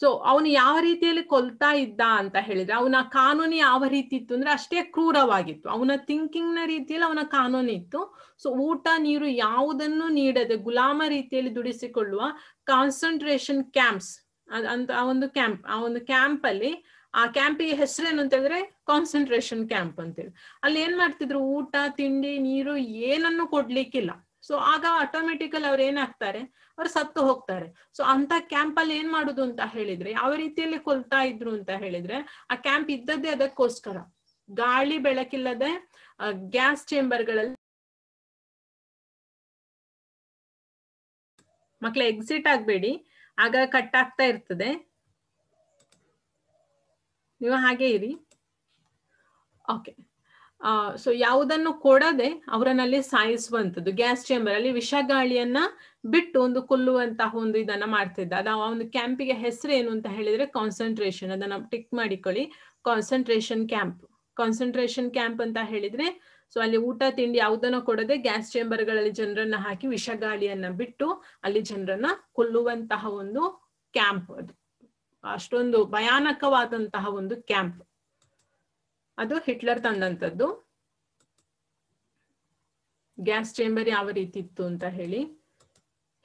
ಸೊ ಅವನು ಯಾವ ರೀತಿಯಲ್ಲಿ ಕೊಲ್ತಾ ಇದ್ದ ಅಂತ ಹೇಳಿದ್ರೆ, ಅವನ ಕಾನೂನು ಯಾವ ರೀತಿ ಇತ್ತು ಅಂದ್ರೆ ಅಷ್ಟೇ ಕ್ರೂರವಾಗಿತ್ತು. ಅವನ ಥಿಂಕಿಂಗ್ ನ ರೀತಿಯಲ್ಲಿ ಅವನ ಕಾನೂನು ಇತ್ತು. ಸೊ ಊಟ ನೀರು ಯಾವುದನ್ನು ನೀಡದೆ ಗುಲಾಮ ರೀತಿಯಲ್ಲಿ ದುಡಿಸಿಕೊಳ್ಳುವ ಕಾನ್ಸಂಟ್ರೇಷನ್ ಕ್ಯಾಂಪ್ಸ್ ಅಂತ ಆ ಒಂದು ಕ್ಯಾಂಪ್ ಅಲ್ಲಿ, ಆ ಕ್ಯಾಂಪಿಗೆ ಹೆಸರೇನು ಅಂತ ಹೇಳಿದ್ರೆ ಕಾನ್ಸಂಟ್ರೇಷನ್ ಕ್ಯಾಂಪ್ ಅಂತೇಳಿ. ಅಲ್ಲಿ ಏನ್ ಮಾಡ್ತಿದ್ರು, ಊಟ ತಿಂಡಿ ನೀರು ಏನನ್ನು ಕೊಡ್ಲಿಕ್ಕಿಲ್ಲ. ಸೊ ಆಗ ಆಟೋಮೆಟಿಕಲ್ ಅವ್ರು ಏನಾಗ್ತಾರೆ, ಅವ್ರು ಸತ್ತು ಹೋಗ್ತಾರೆ. ಸೊ ಅಂತ ಕ್ಯಾಂಪ್ ಅಲ್ಲಿ ಏನ್ ಮಾಡುದು ಅಂತ ಹೇಳಿದ್ರೆ, ಯಾವ ರೀತಿಯಲ್ಲಿ ಕೊಲ್ತಾ ಇದ್ರು ಅಂತ ಹೇಳಿದ್ರೆ, ಆ ಕ್ಯಾಂಪ್ ಇದ್ದದ್ದೇ ಅದಕ್ಕೋಸ್ಕರ. ಗಾಳಿ ಬೆಳಕಿಲ್ಲದೆ ಗ್ಯಾಸ್ ಚೇಂಬರ್ಗಳಲ್ಲಿ ಮಕ್ಳು ಎಕ್ಸಿಟ್ ಆಗ್ಬೇಡಿ, ಆಗ ಕಟ್ ಆಗ್ತಾ ಇರ್ತದೆ, ನೀವು ಹಾಗೆ ಇರಿ. ಓಕೆ. ಸೊ ಯಾವುದನ್ನು ಕೊಡದೆ ಅವರನ್ನಲ್ಲಿ ಸಾಯಿಸುವಂಥದ್ದು, ಗ್ಯಾಸ್ ಚೇಂಬರ್ ಅಲ್ಲಿ ವಿಷಗಾಳಿಯನ್ನ ಬಿಟ್ಟು ಒಂದು ಕೊಲ್ಲುವಂತಹ ಒಂದು ಇದನ್ನ ಮಾಡ್ತಿದ್ದ. ಅದು ಆ ಒಂದು ಕ್ಯಾಂಪಿಗೆ ಹೆಸರು ಏನು ಅಂತ ಹೇಳಿದ್ರೆ ಕಾನ್ಸಂಟ್ರೇಷನ್. ಅದನ್ನ ಟಿಕ್ ಮಾಡಿಕೊಳ್ಳಿ, ಕಾನ್ಸಂಟ್ರೇಷನ್ ಕ್ಯಾಂಪ್. ಕಾನ್ಸಂಟ್ರೇಷನ್ ಕ್ಯಾಂಪ್ ಅಂತ ಹೇಳಿದ್ರೆ ಸೊ ಅಲ್ಲಿ ಊಟ ತಿಂಡಿ ಯಾವುದನ್ನು ಕೊಡದೆ ಗ್ಯಾಸ್ ಚೇಂಬರ್ಗಳಲ್ಲಿ ಜನರನ್ನ ಹಾಕಿ ವಿಷಗಾಳಿಯನ್ನ ಬಿಟ್ಟು ಅಲ್ಲಿ ಜನರನ್ನ ಕೊಲ್ಲುವಂತಹ ಒಂದು ಕ್ಯಾಂಪ್. ಅದು ಅಷ್ಟೊಂದು ಭಯಾನಕವಾದಂತಹ ಒಂದು ಕ್ಯಾಂಪ್. ಅದು ಹಿಟ್ಲರ್ ತಂದಂಥದ್ದು. ಗ್ಯಾಸ್ ಚೇಂಬರ್ ಯಾವ ರೀತಿ ಇತ್ತು ಅಂತ ಹೇಳಿ.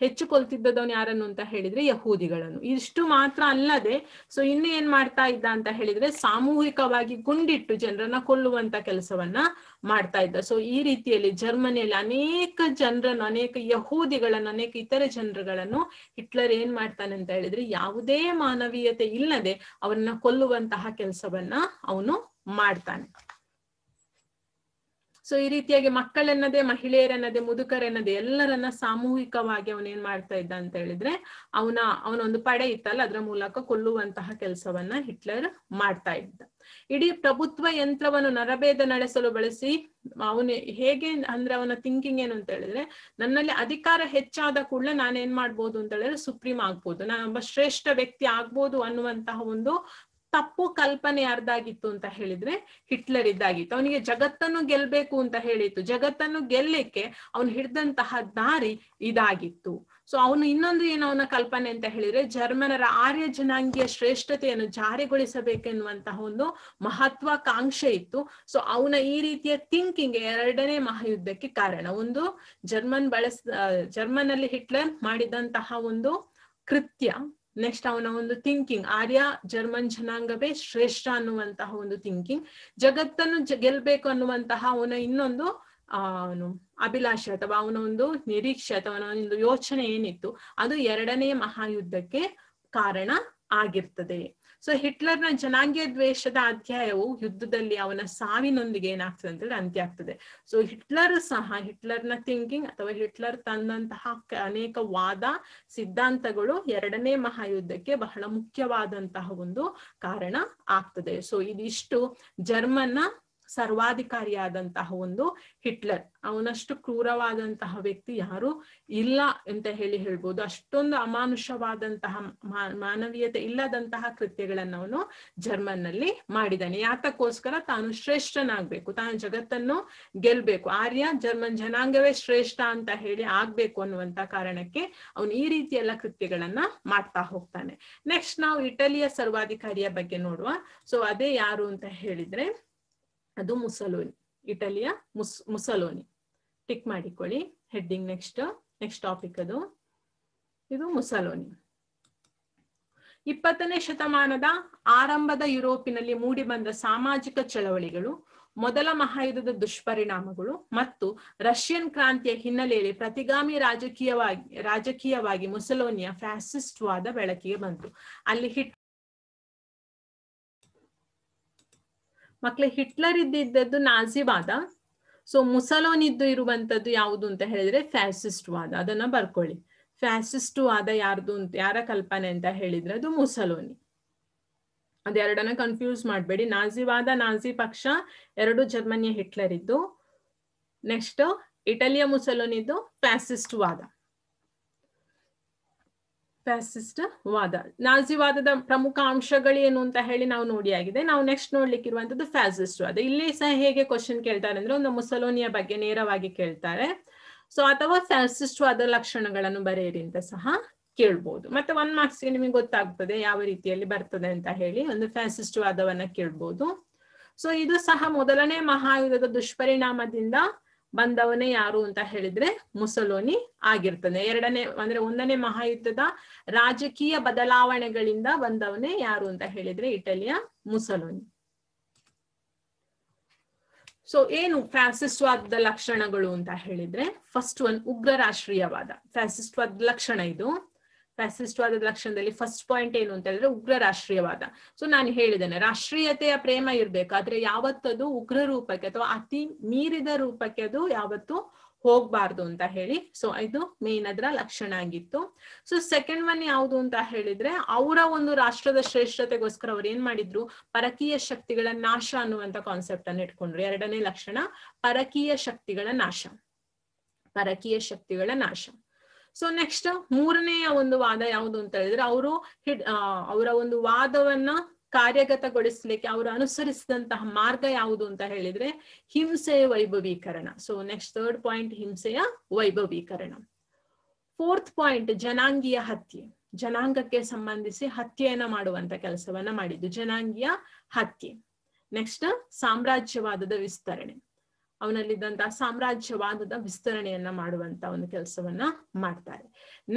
ಹೆಚ್ಚು ಕೊಲ್ತಿದ್ದವನು ಯಾರನ್ನು ಅಂತ ಹೇಳಿದ್ರೆ ಯಹೂದಿಗಳನ್ನು. ಇಷ್ಟು ಮಾತ್ರ ಅಲ್ಲದೆ ಸೊ ಇನ್ನು ಏನ್ ಮಾಡ್ತಾ ಇದ್ದ ಅಂತ ಹೇಳಿದ್ರೆ ಸಾಮೂಹಿಕವಾಗಿ ಗುಂಡಿಟ್ಟು ಜನರನ್ನ ಕೊಲ್ಲುವಂತ ಕೆಲಸವನ್ನ ಮಾಡ್ತಾ ಇದ್ದ. ಸೊ ಈ ರೀತಿಯಲ್ಲಿ ಜರ್ಮನಿಯಲ್ಲಿ ಅನೇಕ ಜನರನ್ನು, ಅನೇಕ ಯಹೂದಿಗಳನ್ನು, ಅನೇಕ ಇತರೆ ಜನರುಗಳನ್ನು ಹಿಟ್ಲರ್ ಏನ್ ಮಾಡ್ತಾನೆ ಅಂತ ಹೇಳಿದ್ರೆ ಯಾವುದೇ ಮಾನವೀಯತೆ ಇಲ್ಲದೆ ಅವರನ್ನ ಕೊಲ್ಲುವಂತಹ ಕೆಲಸವನ್ನ ಅವನು ಮಾಡ್ತಾನೆ. ಸೊ ಈ ರೀತಿಯಾಗಿ ಮಕ್ಕಳೆನ್ನದೆ, ಮಹಿಳೆಯರೆನ್ನದೆ, ಮುದುಕರೆನ್ನದೆ ಎಲ್ಲರನ್ನ ಸಾಮೂಹಿಕವಾಗಿ ಅವನೇನ್ ಮಾಡ್ತಾ ಇದ್ದ ಅಂತ ಹೇಳಿದ್ರೆ ಅವನೊಂದು ಪಡೆ ಇತ್ತಲ್ಲ ಅದರ ಮೂಲಕ ಕೊಲ್ಲುವಂತಹ ಕೆಲಸವನ್ನ ಹಿಟ್ಲರ್ ಮಾಡ್ತಾ ಇದ್ದ. ಇಡೀ ಪ್ರಭುತ್ವ ಯಂತ್ರವನ್ನು ನರಭೇದ ನಡೆಸಲು ಬಳಸಿ ಅವನು ಹೇಗೆ ಅಂದ್ರೆ ಅವನ ಥಿಂಕಿಂಗ್ ಏನು ಅಂತ ಹೇಳಿದ್ರೆ ನನ್ನಲ್ಲಿ ಅಧಿಕಾರ ಹೆಚ್ಚಾದ ಕೂಡಲೇ ನಾನೇನ್ ಮಾಡ್ಬೋದು ಅಂತ ಹೇಳಿದ್ರೆ ಸುಪ್ರೀಂ ಆಗ್ಬೋದು, ನಾನೊಬ್ಬ ಶ್ರೇಷ್ಠ ವ್ಯಕ್ತಿ ಆಗ್ಬೋದು ಅನ್ನುವಂತಹ ಒಂದು ತಪ್ಪು ಕಲ್ಪನೆ ಯಾರ್ದಾಗಿತ್ತು ಅಂತ ಹೇಳಿದ್ರೆ ಹಿಟ್ಲರ್ ಇದ್ದಾಗಿತ್ತು. ಅವನಿಗೆ ಜಗತ್ತನ್ನು ಗೆಲ್ಬೇಕು ಅಂತ ಹೇಳಿತ್ತು. ಜಗತ್ತನ್ನು ಗೆಲ್ಲಕ್ಕೆ ಅವನು ಹಿಡಿದಂತಹ ದಾರಿ ಇದಾಗಿತ್ತು. ಸೊ ಅವನು ಇನ್ನೊಂದು ಏನು ಅವನ ಕಲ್ಪನೆ ಅಂತ ಹೇಳಿದ್ರೆ ಜರ್ಮನರ ಆರ್ಯ ಜನಾಂಗೀಯ ಶ್ರೇಷ್ಠತೆಯನ್ನು ಜಾರಿಗೊಳಿಸಬೇಕೆನ್ನುವಂತಹ ಒಂದು ಮಹತ್ವಾಕಾಂಕ್ಷೆ ಇತ್ತು. ಸೊ ಅವನ ಈ ರೀತಿಯ ಥಿಂಕಿಂಗ್ ಎರಡನೇ ಮಹಾಯುದ್ಧಕ್ಕೆ ಕಾರಣ. ಒಂದು ಜರ್ಮನ್ ಅಲ್ಲಿ ಹಿಟ್ಲರ್ ಮಾಡಿದಂತಹ ಒಂದು ಕೃತ್ಯ, ನೆಕ್ಸ್ಟ್ ಅವನ ಒಂದು ಥಿಂಕಿಂಗ್ ಆರ್ಯ ಜರ್ಮನ್ ಜನಾಂಗವೇ ಶ್ರೇಷ್ಠ ಅನ್ನುವಂತಹ ಒಂದು ಥಿಂಕಿಂಗ್, ಜಗತ್ತನ್ನು ಗೆಲ್ಬೇಕು ಅನ್ನುವಂತಹ ಅವನ ಇನ್ನೊಂದು ಅಭಿಲಾಷೆ ಅಥವಾ ಅವನ ಒಂದು ನಿರೀಕ್ಷೆ ಅಥವಾ ಅವನ ಒಂದು ಯೋಚನೆ ಏನಿತ್ತು ಅದು ಎರಡನೇ ಮಹಾಯುದ್ಧಕ್ಕೆ ಕಾರಣ ಆಗಿರ್ತದೆ. ಸೊ ಹಿಟ್ಲರ್ನ ಜನಾಂಗೀಯ ದ್ವೇಷದ ಅಧ್ಯಾಯವು ಯುದ್ಧದಲ್ಲಿ ಅವನ ಸಾವಿನೊಂದಿಗೆ ಏನಾಗ್ತದೆ ಅಂತ ಹೇಳಿ ಅಂತ್ಯ ಆಗ್ತದೆ. ಸೊ ಹಿಟ್ಲರ್ನ ಥಿಂಕಿಂಗ್ ಅಥವಾ ಹಿಟ್ಲರ್ ತಂದಂತಹ ಅನೇಕ ವಾದ ಸಿದ್ಧಾಂತಗಳು ಎರಡನೇ ಮಹಾಯುದ್ಧಕ್ಕೆ ಬಹಳ ಮುಖ್ಯವಾದಂತಹ ಒಂದು ಕಾರಣ ಆಗ್ತದೆ. ಸೊ ಇದಿಷ್ಟು ಜರ್ಮನ್ನ ಸರ್ವಾಧಿಕಾರಿಯಾದಂತಹ ಒಂದು ಹಿಟ್ಲರ್. ಅವನಷ್ಟು ಕ್ರೂರವಾದಂತಹ ವ್ಯಕ್ತಿ ಯಾರು ಇಲ್ಲ ಅಂತ ಹೇಳ್ಬೋದು. ಅಷ್ಟೊಂದು ಅಮಾನುಷವಾದಂತಹ ಮಾನವೀಯತೆ ಇಲ್ಲದಂತಹ ಕೃತ್ಯಗಳನ್ನು ಅವನು ಜರ್ಮನ್ ನಲ್ಲಿ ಮಾಡಿದ್ದಾನೆ. ಯಾತಕ್ಕೋಸ್ಕರ ತಾನು ಶ್ರೇಷ್ಠನಾಗ್ಬೇಕು, ತಾನು ಜಗತ್ತನ್ನು ಗೆಲ್ಬೇಕು, ಆರ್ಯ ಜರ್ಮನ್ ಜನಾಂಗವೇ ಶ್ರೇಷ್ಠ ಅಂತ ಹೇಳಿ ಆಗ್ಬೇಕು ಅನ್ನುವಂತ ಕಾರಣಕ್ಕೆ ಅವನು ಈ ರೀತಿ ಎಲ್ಲ ಕೃತ್ಯಗಳನ್ನ ಮಾಡ್ತಾ ಹೋಗ್ತಾನೆ. ನೆಕ್ಸ್ಟ್ ನಾವು ಇಟಲಿಯ ಸರ್ವಾಧಿಕಾರಿಯ ಬಗ್ಗೆ ನೋಡುವ. ಸೊ ಅದೇ ಯಾರು ಅಂತ ಹೇಳಿದ್ರೆ ಅದು ಮುಸೋಲಿನಿ. ಇಟಲಿಯ ಮುಸೋಲಿನಿ ಟಿಕ್ ಮಾಡಿಕೊಳ್ಳಿ ಹೆಡ್ಡಿಂಗ್. ನೆಕ್ಸ್ಟ್ ಟಾಪಿಕ್ ಇದು ಮುಸೋಲಿನಿ. 20ನೇ ಶತಮಾನದ ಆರಂಭದ ಯುರೋಪಿನಲ್ಲಿ ಮೂಡಿಬಂದ ಸಾಮಾಜಿಕ ಚಳವಳಿಗಳು, ಮೊದಲ ಮಹಾಯುದ್ಧದ ದುಷ್ಪರಿಣಾಮಗಳು ಮತ್ತು ರಷ್ಯನ್ ಕ್ರಾಂತಿಯ ಹಿನ್ನೆಲೆಯಲ್ಲಿ ಪ್ರತಿಗಾಮಿ ರಾಜಕೀಯವಾಗಿ ಮುಸೋಲಿನಿಯ ಫ್ಯಾಸಿಸ್ಟ್ ವಾದ ಬೆಳಕಿಗೆ ಬಂತು. ಅಲ್ಲಿ ಮಕ್ಕಳೇ ಹಿಟ್ಲರ್ ಇದ್ದದ್ದು ನಾಜಿವಾದ. ಸೊ ಮುಸೋಲಿನಿದ್ದು ಇರುವಂತದ್ದು ಯಾವುದು ಅಂತ ಹೇಳಿದ್ರೆ ಫ್ಯಾಸಿಸ್ಟ್ ವಾದ. ಅದನ್ನ ಬರ್ಕೊಳ್ಳಿ. ಫ್ಯಾಸಿಸ್ಟ್ ವಾದ ಯಾರ ಕಲ್ಪನೆ ಅಂತ ಹೇಳಿದ್ರೆ ಅದು ಮುಸೋಲಿನಿ. ಅದೆರಡನ್ನ ಕನ್ಫ್ಯೂಸ್ ಮಾಡಬೇಡಿ. ನಾಜಿವಾದ, ನಾಜಿ ಪಕ್ಷ ಎರಡು ಜರ್ಮನಿಯ ಹಿಟ್ಲರ್ ಇದ್ದು. ನೆಕ್ಸ್ಟ್ ಇಟಲಿಯ ಮುಸೋಲಿನಿದ್ದು ಫ್ಯಾಸಿಸ್ಟ್ ವಾದ. ನಾಜಿವಾದದ ಪ್ರಮುಖ ಅಂಶಗಳೇನು ಅಂತ ಹೇಳಿ ನಾವು ನೋಡಿ ಆಗಿದೆ. ನಾವು ನೆಕ್ಸ್ಟ್ ನೋಡ್ಲಿಕ್ಕೆ ಇರುವಂತದ್ದು ಫ್ಯಾಸಿಸ್ಟ್ ವಾದ. ಇಲ್ಲಿ ಸಹ ಹೇಗೆ ಕ್ವಶನ್ ಕೇಳ್ತಾರೆ ಅಂದ್ರೆ ಒಂದು ಮುಸೋಲಿನಿಯ ಬಗ್ಗೆ ನೇರವಾಗಿ ಕೇಳ್ತಾರೆ. ಸೊ ಅಥವಾ ಫ್ಯಾಸಿಸ್ಟ್ ವಾದ ಲಕ್ಷಣಗಳನ್ನು ಬರೆಯಿರಿ ಅಂತ ಸಹ ಕೇಳ್ಬೋದು. ಮತ್ತೆ 1 ಮಾರ್ಕ್ಸ್ ಗೆ ನಿಮಗೆ ಗೊತ್ತಾಗ್ತದೆ ಯಾವ ರೀತಿಯಲ್ಲಿ ಬರ್ತದೆ ಅಂತ ಹೇಳಿ. ಒಂದು ಫ್ಯಾಸಿಸ್ಟ್ ವಾದವನ್ನ ಕೇಳ್ಬೋದು. ಸೊ ಇದು ಸಹ ಮೊದಲನೇ ಮಹಾಯುದ್ಧದ ದುಷ್ಪರಿಣಾಮದಿಂದ ಬಂದವನೇ ಯಾರು ಅಂತ ಹೇಳಿದ್ರೆ ಮುಸೋಲಿನಿ ಆಗಿರ್ತದೆ. ಒಂದನೇ ಮಹಾಯುದ್ಧದ ರಾಜಕೀಯ ಬದಲಾವಣೆಗಳಿಂದ ಬಂದವನೇ ಯಾರು ಅಂತ ಹೇಳಿದ್ರೆ ಇಟಲಿಯ ಮುಸೋಲಿನಿ. ಸೊ ಏನು ಫ್ಯಾಸಿಸ್ಟ್ ವಾದದ ಲಕ್ಷಣಗಳು ಅಂತ ಹೇಳಿದ್ರೆ ಫಸ್ಟ್ ಒನ್ ಉಗ್ರ ರಾಷ್ಟ್ರೀಯವಾದ. ಫ್ಯಾಸಿಸ್ಟ್ ವಾದದ ಲಕ್ಷಣ ಇದು. ಫ್ಯಾಸಿಸ್ಟ್ವಾದದ ಲಕ್ಷಣದಲ್ಲಿ ಫಸ್ಟ್ ಪಾಯಿಂಟ್ ಏನು ಅಂತ ಹೇಳಿದ್ರೆ ಉಗ್ರ ರಾಷ್ಟ್ರೀಯವಾದ. ಸೊ ನಾನು ಹೇಳಿದ್ದೇನೆ, ರಾಷ್ಟ್ರೀಯತೆಯ ಪ್ರೇಮ ಇರ್ಬೇಕು, ಆದ್ರೆ ಯಾವತ್ತದು ಉಗ್ರ ರೂಪಕ್ಕೆ ಅಥವಾ ಅತಿ ಮೀರಿದ ರೂಪಕ್ಕೆ ಅದು ಯಾವತ್ತು ಹೋಗ್ಬಾರ್ದು ಅಂತ ಹೇಳಿ. ಸೊ ಇದು ಮೇನ್ ಅದರ ಲಕ್ಷಣ ಆಗಿತ್ತು. ಸೊ ಸೆಕೆಂಡ್ ಒನ್ ಯಾವುದು ಅಂತ ಹೇಳಿದ್ರೆ, ಅವರ ಒಂದು ರಾಷ್ಟ್ರದ ಶ್ರೇಷ್ಠತೆಗೋಸ್ಕರ ಅವ್ರು ಏನ್ ಮಾಡಿದ್ರು, ಪರಕೀಯ ಶಕ್ತಿಗಳ ನಾಶ ಅನ್ನುವಂತ ಕಾನ್ಸೆಪ್ಟ್ ಅನ್ನು ಇಟ್ಕೊಂಡ್ರು. ಎರಡನೇ ಲಕ್ಷಣ ಪರಕೀಯ ಶಕ್ತಿಗಳ ನಾಶ, ಪರಕೀಯ ಶಕ್ತಿಗಳ ನಾಶ. ಸೊ ನೆಕ್ಸ್ಟ್ ಮೂರನೆಯ ಒಂದು ವಾದ ಯಾವುದು ಅಂತ ಹೇಳಿದ್ರೆ, ಅವರ ಒಂದು ವಾದವನ್ನ ಕಾರ್ಯಗತಗೊಳಿಸ್ಲಿಕ್ಕೆ ಅವರು ಅನುಸರಿಸಿದಂತಹ ಮಾರ್ಗ ಯಾವುದು ಅಂತ ಹೇಳಿದ್ರೆ ಹಿಂಸೆಯ ವೈಭವೀಕರಣ. ಸೊ ನೆಕ್ಸ್ಟ್ ಥರ್ಡ್ ಪಾಯಿಂಟ್ ಹಿಂಸೆಯ ವೈಭವೀಕರಣ. ಫೋರ್ತ್ ಪಾಯಿಂಟ್ ಜನಾಂಗೀಯ ಹತ್ಯೆ, ಜನಾಂಗಕ್ಕೆ ಸಂಬಂಧಿಸಿ ಹತ್ಯೆಯನ್ನ ಮಾಡುವಂತ ಕೆಲಸವನ್ನ ಮಾಡಿದ್ದು, ಜನಾಂಗೀಯ ಹತ್ಯೆ. ನೆಕ್ಸ್ಟ್ ಸಾಮ್ರಾಜ್ಯವಾದದ ವಿಸ್ತರಣೆ, ಅವನಲ್ಲಿದ್ದಂತಹ ಸಾಮ್ರಾಜ್ಯವಾದದ ವಿಸ್ತರಣೆಯನ್ನ ಮಾಡುವಂತ ಒಂದು ಕೆಲಸವನ್ನ ಮಾಡ್ತಾರೆ.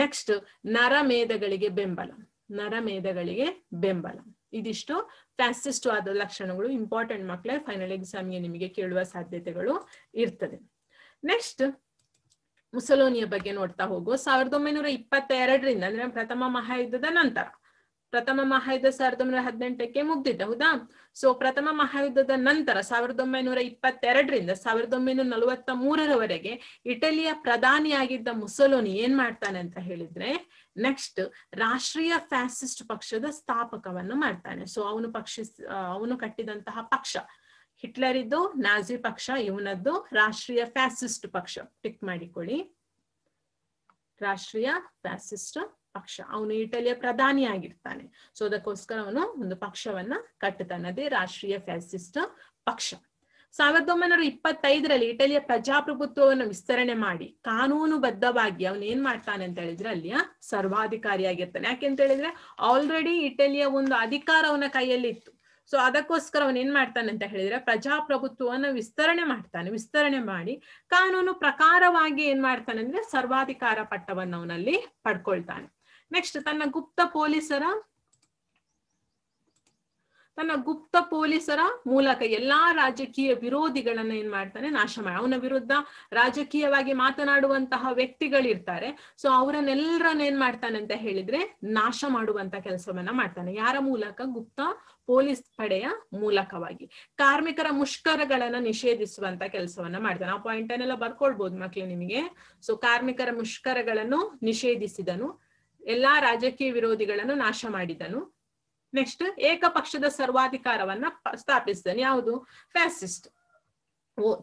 ನೆಕ್ಸ್ಟ್ ನರಮೇಧಗಳಿಗೆ ಬೆಂಬಲ, ನರಮೇಧಗಳಿಗೆ ಬೆಂಬಲ. ಇದಿಷ್ಟು ಫ್ಯಾಸಿಸ್ಟ್ ವಾದ ಲಕ್ಷಣಗಳು. ಇಂಪಾರ್ಟೆಂಟ್ ಮಕ್ಕಳೇ, ಫೈನಲ್ ಎಕ್ಸಾಮ್ಗೆ ನಿಮಗೆ ಕೇಳುವ ಸಾಧ್ಯತೆಗಳು ಇರ್ತದೆ. ನೆಕ್ಸ್ಟ್ ಮುಸೋಲಿನಿಯ ಬಗ್ಗೆ ನೋಡ್ತಾ ಹೋಗುವ. 1922ರಿಂದ ಅಂದ್ರೆ ಪ್ರಥಮ ಮಹಾಯುದ್ಧದ ನಂತರ, ಪ್ರಥಮ ಮಹಾಯುದ್ಧ 1918ಕ್ಕೆ ಮುಗ್ದಿದ್ದ, ಹೌದಾ? ಸೊ ಪ್ರಥಮ ಮಹಾಯುದ್ಧದ ನಂತರ 1922ರಿಂದ 1943ರವರೆಗೆ ಇಟಲಿಯ ಪ್ರಧಾನಿಯಾಗಿದ್ದ ಮುಸೋಲಿನಿ ಏನ್ ಮಾಡ್ತಾನೆ ಅಂತ ಹೇಳಿದ್ರೆ, ನೆಕ್ಸ್ಟ್ ರಾಷ್ಟ್ರೀಯ ಫ್ಯಾಸಿಸ್ಟ್ ಪಕ್ಷದ ಸ್ಥಾಪಕವನ್ನು ಮಾಡ್ತಾನೆ. ಸೊ ಅವನು ಕಟ್ಟಿದಂತಹ ಪಕ್ಷ, ಹಿಟ್ಲರ್ ಇದ್ದು ನಾಜಿ ಪಕ್ಷ, ಇವನದ್ದು ರಾಷ್ಟ್ರೀಯ ಫ್ಯಾಸಿಸ್ಟ್ ಪಕ್ಷ. ಟಿಕ್ ಮಾಡಿಕೊಳ್ಳಿ, ರಾಷ್ಟ್ರೀಯ ಫ್ಯಾಸಿಸ್ಟ್ ಪಕ್ಷ. ಅವನು ಇಟಲಿಯ ಪ್ರಧಾನಿ ಆಗಿರ್ತಾನೆ. ಸೊ ಅದಕ್ಕೋಸ್ಕರ ಅವನು ಒಂದು ಪಕ್ಷವನ್ನ ಕಟ್ಟುತ್ತಾನೆ, ಅದೇ ರಾಷ್ಟ್ರೀಯ ಫ್ಯಾಸಿಸ್ಟ್ ಪಕ್ಷ. 1925ರಲ್ಲಿ ಇಟಲಿಯ ಪ್ರಜಾಪ್ರಭುತ್ವವನ್ನು ವಿಸ್ತರಣೆ ಮಾಡಿ ಕಾನೂನುಬದ್ಧವಾಗಿ ಅವನು ಏನ್ ಮಾಡ್ತಾನೆ ಅಂತ ಹೇಳಿದ್ರೆ ಅಲ್ಲಿಯ ಸರ್ವಾಧಿಕಾರಿಯಾಗಿರ್ತಾನೆ. ಯಾಕೆಂತ ಹೇಳಿದ್ರೆ ಆಲ್ರೆಡಿ ಇಟಲಿಯ ಒಂದು ಅಧಿಕಾರ ಅವನ ಕೈಯಲ್ಲಿ ಇತ್ತು. ಸೊ ಅದಕ್ಕೋಸ್ಕರ ಅವನ್ ಏನ್ ಮಾಡ್ತಾನೆ ಅಂತ ಹೇಳಿದ್ರೆ ಪ್ರಜಾಪ್ರಭುತ್ವವನ್ನ ವಿಸ್ತರಣೆ ಮಾಡ್ತಾನೆ. ವಿಸ್ತರಣೆ ಮಾಡಿ ಕಾನೂನು ಪ್ರಕಾರವಾಗಿ ಏನ್ ಮಾಡ್ತಾನೆ ಅಂದ್ರೆ ಸರ್ವಾಧಿಕಾರ ಪಟ್ಟವನ್ನು ಅವನಲ್ಲಿ ಪಡ್ಕೊಳ್ತಾನೆ. ನೆಕ್ಸ್ಟ್ ತನ್ನ ಗುಪ್ತ ಪೊಲೀಸರ ಮೂಲಕ ಎಲ್ಲಾ ರಾಜಕೀಯ ವಿರೋಧಿಗಳನ್ನ ಏನ್ ಮಾಡ್ತಾನೆ, ನಾಶ ಮಾಡಿ. ಅವನ ವಿರುದ್ಧ ರಾಜಕೀಯವಾಗಿ ಮಾತನಾಡುವಂತಹ ವ್ಯಕ್ತಿಗಳಿರ್ತಾರೆ. ಸೊ ಅವರನ್ನೆಲ್ಲರನ್ನ ಏನ್ ಮಾಡ್ತಾನೆ ಅಂತ ಹೇಳಿದ್ರೆ ನಾಶ ಮಾಡುವಂತ ಕೆಲಸವನ್ನ ಮಾಡ್ತಾನೆ. ಯಾರ ಮೂಲಕ? ಗುಪ್ತ ಪೊಲೀಸ್ ಪಡೆಯ ಮೂಲಕವಾಗಿ. ಕಾರ್ಮಿಕರ ಮುಷ್ಕರಗಳನ್ನ ನಿಷೇಧಿಸುವಂತ ಕೆಲಸವನ್ನ ಮಾಡ್ತಾನೆ. ಆ ಪಾಯಿಂಟ್ ಅನ್ನೆಲ್ಲ ಬರ್ಕೊಳ್ಬಹುದು ಮಕ್ಳು ನಿಮಗೆ. ಸೊ ಕಾರ್ಮಿಕರ ಮುಷ್ಕರಗಳನ್ನು ನಿಷೇಧಿಸಿದನು, ಎಲ್ಲಾ ರಾಜಕೀಯ ವಿರೋಧಿಗಳನ್ನು ನಾಶ ಮಾಡಿದನು. ನೆಕ್ಸ್ಟ್ ಏಕಪಕ್ಷದ ಸರ್ವಾಧಿಕಾರವನ್ನ ಸ್ಥಾಪಿಸಿದನು. ಯಾವುದು? ಫ್ಯಾಸಿಸ್ಟ್.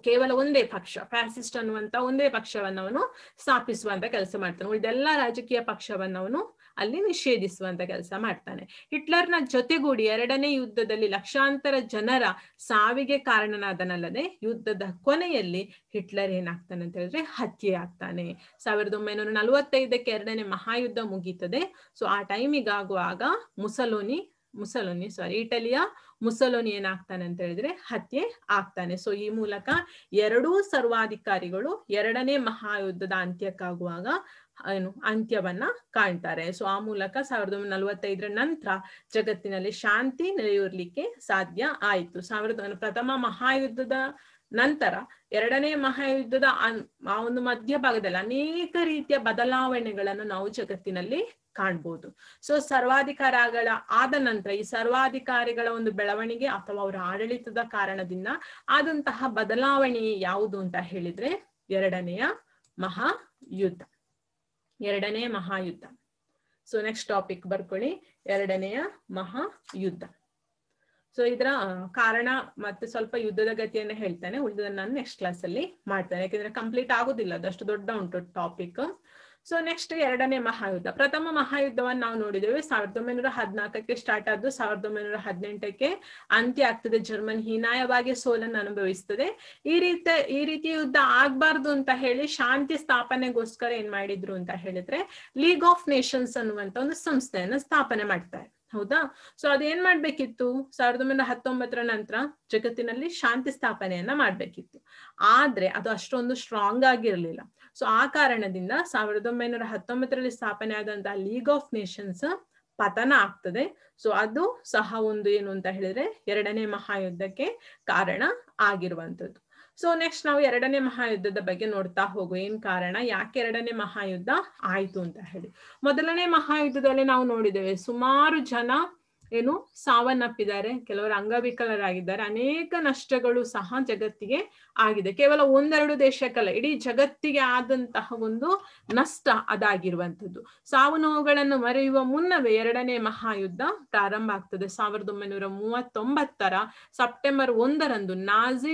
ಕೇವಲ ಒಂದೇ ಪಕ್ಷ, ಫ್ಯಾಸಿಸ್ಟ್ ಅನ್ನುವಂತ ಒಂದೇ ಪಕ್ಷವನ್ನು ಅವನು ಸ್ಥಾಪಿಸುವಂತ ಕೆಲಸ ಮಾಡ್ತಾನೆ. ಉಳಿದೆಲ್ಲ ರಾಜಕೀಯ ಪಕ್ಷವನ್ನು ಅವನು ಅಲ್ಲಿ ನಿಷೇಧಿಸುವಂತ ಕೆಲಸ ಮಾಡ್ತಾನೆ. ಹಿಟ್ಲರ್ನ ಜೊತೆಗೂಡಿ ಎರಡನೇ ಯುದ್ಧದಲ್ಲಿ ಲಕ್ಷಾಂತರ ಜನರ ಸಾವಿಗೆ ಕಾರಣನಾದನಲ್ಲದೆ ಯುದ್ಧದ ಕೊನೆಯಲ್ಲಿ ಹಿಟ್ಲರ್ ಏನಾಗ್ತಾನೆ ಅಂತ ಹೇಳಿದ್ರೆ ಹತ್ಯೆ ಆಗ್ತಾನೆ. 1945ಕ್ಕೆ ಎರಡನೇ ಮಹಾಯುದ್ಧ ಮುಗೀತದೆ. ಸೊ ಆ ಟೈಮಿಗಾಗುವಾಗ ಇಟಲಿಯ ಮುಸೋಲಿನಿ ಏನಾಗ್ತಾನೆ ಅಂತ ಹೇಳಿದ್ರೆ ಹತ್ಯೆ ಆಗ್ತಾನೆ. ಸೊ ಈ ಮೂಲಕ ಎರಡೂ ಸರ್ವಾಧಿಕಾರಿಗಳು ಎರಡನೇ ಮಹಾಯುದ್ಧದ ಅಂತ್ಯಕ್ಕಾಗುವಾಗ ಅಂತ್ಯವನ್ನ ಕಾಣ್ತಾರೆ. ಸೊ ಆ ಮೂಲಕ 1945ರ ನಂತರ ಜಗತ್ತಿನಲ್ಲಿ ಶಾಂತಿ ನೆಲೆಯೂರ್ಲಿಕ್ಕೆ ಸಾಧ್ಯ ಆಯಿತು. ಪ್ರಥಮ ಮಹಾಯುದ್ಧದ ನಂತರ ಎರಡನೇ ಮಹಾಯುದ್ಧದ ಆ ಒಂದು ಮಧ್ಯಭಾಗದಲ್ಲಿ ಅನೇಕ ರೀತಿಯ ಬದಲಾವಣೆಗಳನ್ನು ನಾವು ಜಗತ್ತಿನಲ್ಲಿ ಕಾಣ್ಬೋದು. ಸೊ ಸರ್ವಾಧಿಕಾರಗಳ ಆದ ನಂತರ ಈ ಸರ್ವಾಧಿಕಾರಿಗಳ ಒಂದು ಬೆಳವಣಿಗೆ ಅಥವಾ ಅವರ ಆಡಳಿತದ ಕಾರಣದಿಂದ ಆದಂತಹ ಬದಲಾವಣೆ ಯಾವುದು ಅಂತ ಹೇಳಿದ್ರೆ ಎರಡನೆಯ ಮಹಾಯುದ್ಧ. ಸೊ ನೆಕ್ಸ್ಟ್ ಟಾಪಿಕ್ ಬರ್ಕೊಳ್ಳಿ, ಎರಡನೆಯ ಮಹಾಯುದ್ಧ. ಸೊ ಇದರ ಕಾರಣ ಮತ್ತೆ ಸ್ವಲ್ಪ ಯುದ್ಧದ ಗತಿಯನ್ನ ಹೇಳ್ತಾನೆ, ಉಳಿದನ್ನ ನಾನು ನೆಕ್ಸ್ಟ್ ಕ್ಲಾಸ್ ಅಲ್ಲಿ ಮಾಡ್ತೇನೆ, ಯಾಕಂದ್ರೆ ಕಂಪ್ಲೀಟ್ ಆಗುದಿಲ್ಲ, ಅದಷ್ಟು ದೊಡ್ಡ ಉಂಟು ಟಾಪಿಕ್. ಸೊ ನೆಕ್ಸ್ಟ್ ಎರಡನೇ ಮಹಾಯುದ್ಧ. ಪ್ರಥಮ ಮಹಾಯುದ್ಧವನ್ನು ನಾವು ನೋಡಿದ್ದೇವೆ 1914ಕ್ಕೆ ಸ್ಟಾರ್ಟ್ ಆದ್ದು 1918ಕ್ಕೆ ಅಂತ್ಯ ಆಗ್ತದೆ. ಜರ್ಮನಿ ಹೀನಾಯವಾಗಿ ಸೋಲನ್ನು ಅನುಭವಿಸ್ತದೆ. ಈ ರೀತಿಯ ಯುದ್ಧ ಆಗ್ಬಾರ್ದು ಅಂತ ಹೇಳಿ ಶಾಂತಿ ಸ್ಥಾಪನೆಗೋಸ್ಕರ ಏನ್ ಮಾಡಿದ್ರು ಅಂತ ಹೇಳಿದ್ರೆ ಲೀಗ್ ಆಫ್ ನೇಷನ್ಸ್ ಅನ್ನುವಂತ ಒಂದು ಸಂಸ್ಥೆಯನ್ನ ಸ್ಥಾಪನೆ ಮಾಡ್ತಾರೆ. ಹೌದಾ? ಸೊ ಅದೇನ್ ಮಾಡ್ಬೇಕಿತ್ತು, 1919ರ ನಂತರ ಜಗತ್ತಿನಲ್ಲಿ ಶಾಂತಿ ಸ್ಥಾಪನೆಯನ್ನ ಮಾಡ್ಬೇಕಿತ್ತು. ಆದ್ರೆ ಅದು ಅಷ್ಟೊಂದು ಸ್ಟ್ರಾಂಗ್ ಆಗಿರ್ಲಿಲ್ಲ. ಸೊ ಆ ಕಾರಣದಿಂದ 1919ರಲ್ಲಿ ಸ್ಥಾಪನೆ ಆದಂತಹ ಲೀಗ್ ಆಫ್ ನೇಷನ್ಸ್ ಪತನ ಆಗ್ತದೆ. ಸೊ ಅದು ಸಹ ಒಂದು ಏನು ಅಂತ ಹೇಳಿದ್ರೆ ಎರಡನೇ ಮಹಾಯುದ್ಧಕ್ಕೆ ಕಾರಣ ಆಗಿರುವಂತದ್ದು. ಸೊ ನೆಕ್ಸ್ಟ್ ನಾವು ಎರಡನೇ ಮಹಾಯುದ್ಧದ ಬಗ್ಗೆ ನೋಡ್ತಾ ಹೋಗುವ. ಏನ್ ಕಾರಣ, ಯಾಕೆ ಎರಡನೇ ಮಹಾಯುದ್ಧ ಆಯ್ತು ಅಂತ ಹೇಳಿ. ಮೊದಲನೇ ಮಹಾಯುದ್ಧದಲ್ಲಿ ನಾವು ನೋಡಿದ್ದೇವೆ ಸುಮಾರು ಜನ ಏನು ಸಾವನ್ನಪ್ಪಿದ್ದಾರೆ, ಕೆಲವರು ಅಂಗವಿಕಲರಾಗಿದ್ದಾರೆ, ಅನೇಕ ನಷ್ಟಗಳು ಸಹ ಜಗತ್ತಿಗೆ ಆಗಿದೆ. ಕೇವಲ ಒಂದೆರಡು ದೇಶಕ್ಕಲ್ಲ, ಇಡೀ ಜಗತ್ತಿಗೆ ಆದಂತಹ ಒಂದು ನಷ್ಟ ಅದಾಗಿರುವಂಥದ್ದು. ಸಾವು ನೋವುಗಳನ್ನು ಮರೆಯುವ ಮುನ್ನವೇ ಎರಡನೇ ಮಹಾಯುದ್ಧ ಪ್ರಾರಂಭ ಆಗ್ತದೆ. 1939 ಸೆಪ್ಟೆಂಬರ್ 1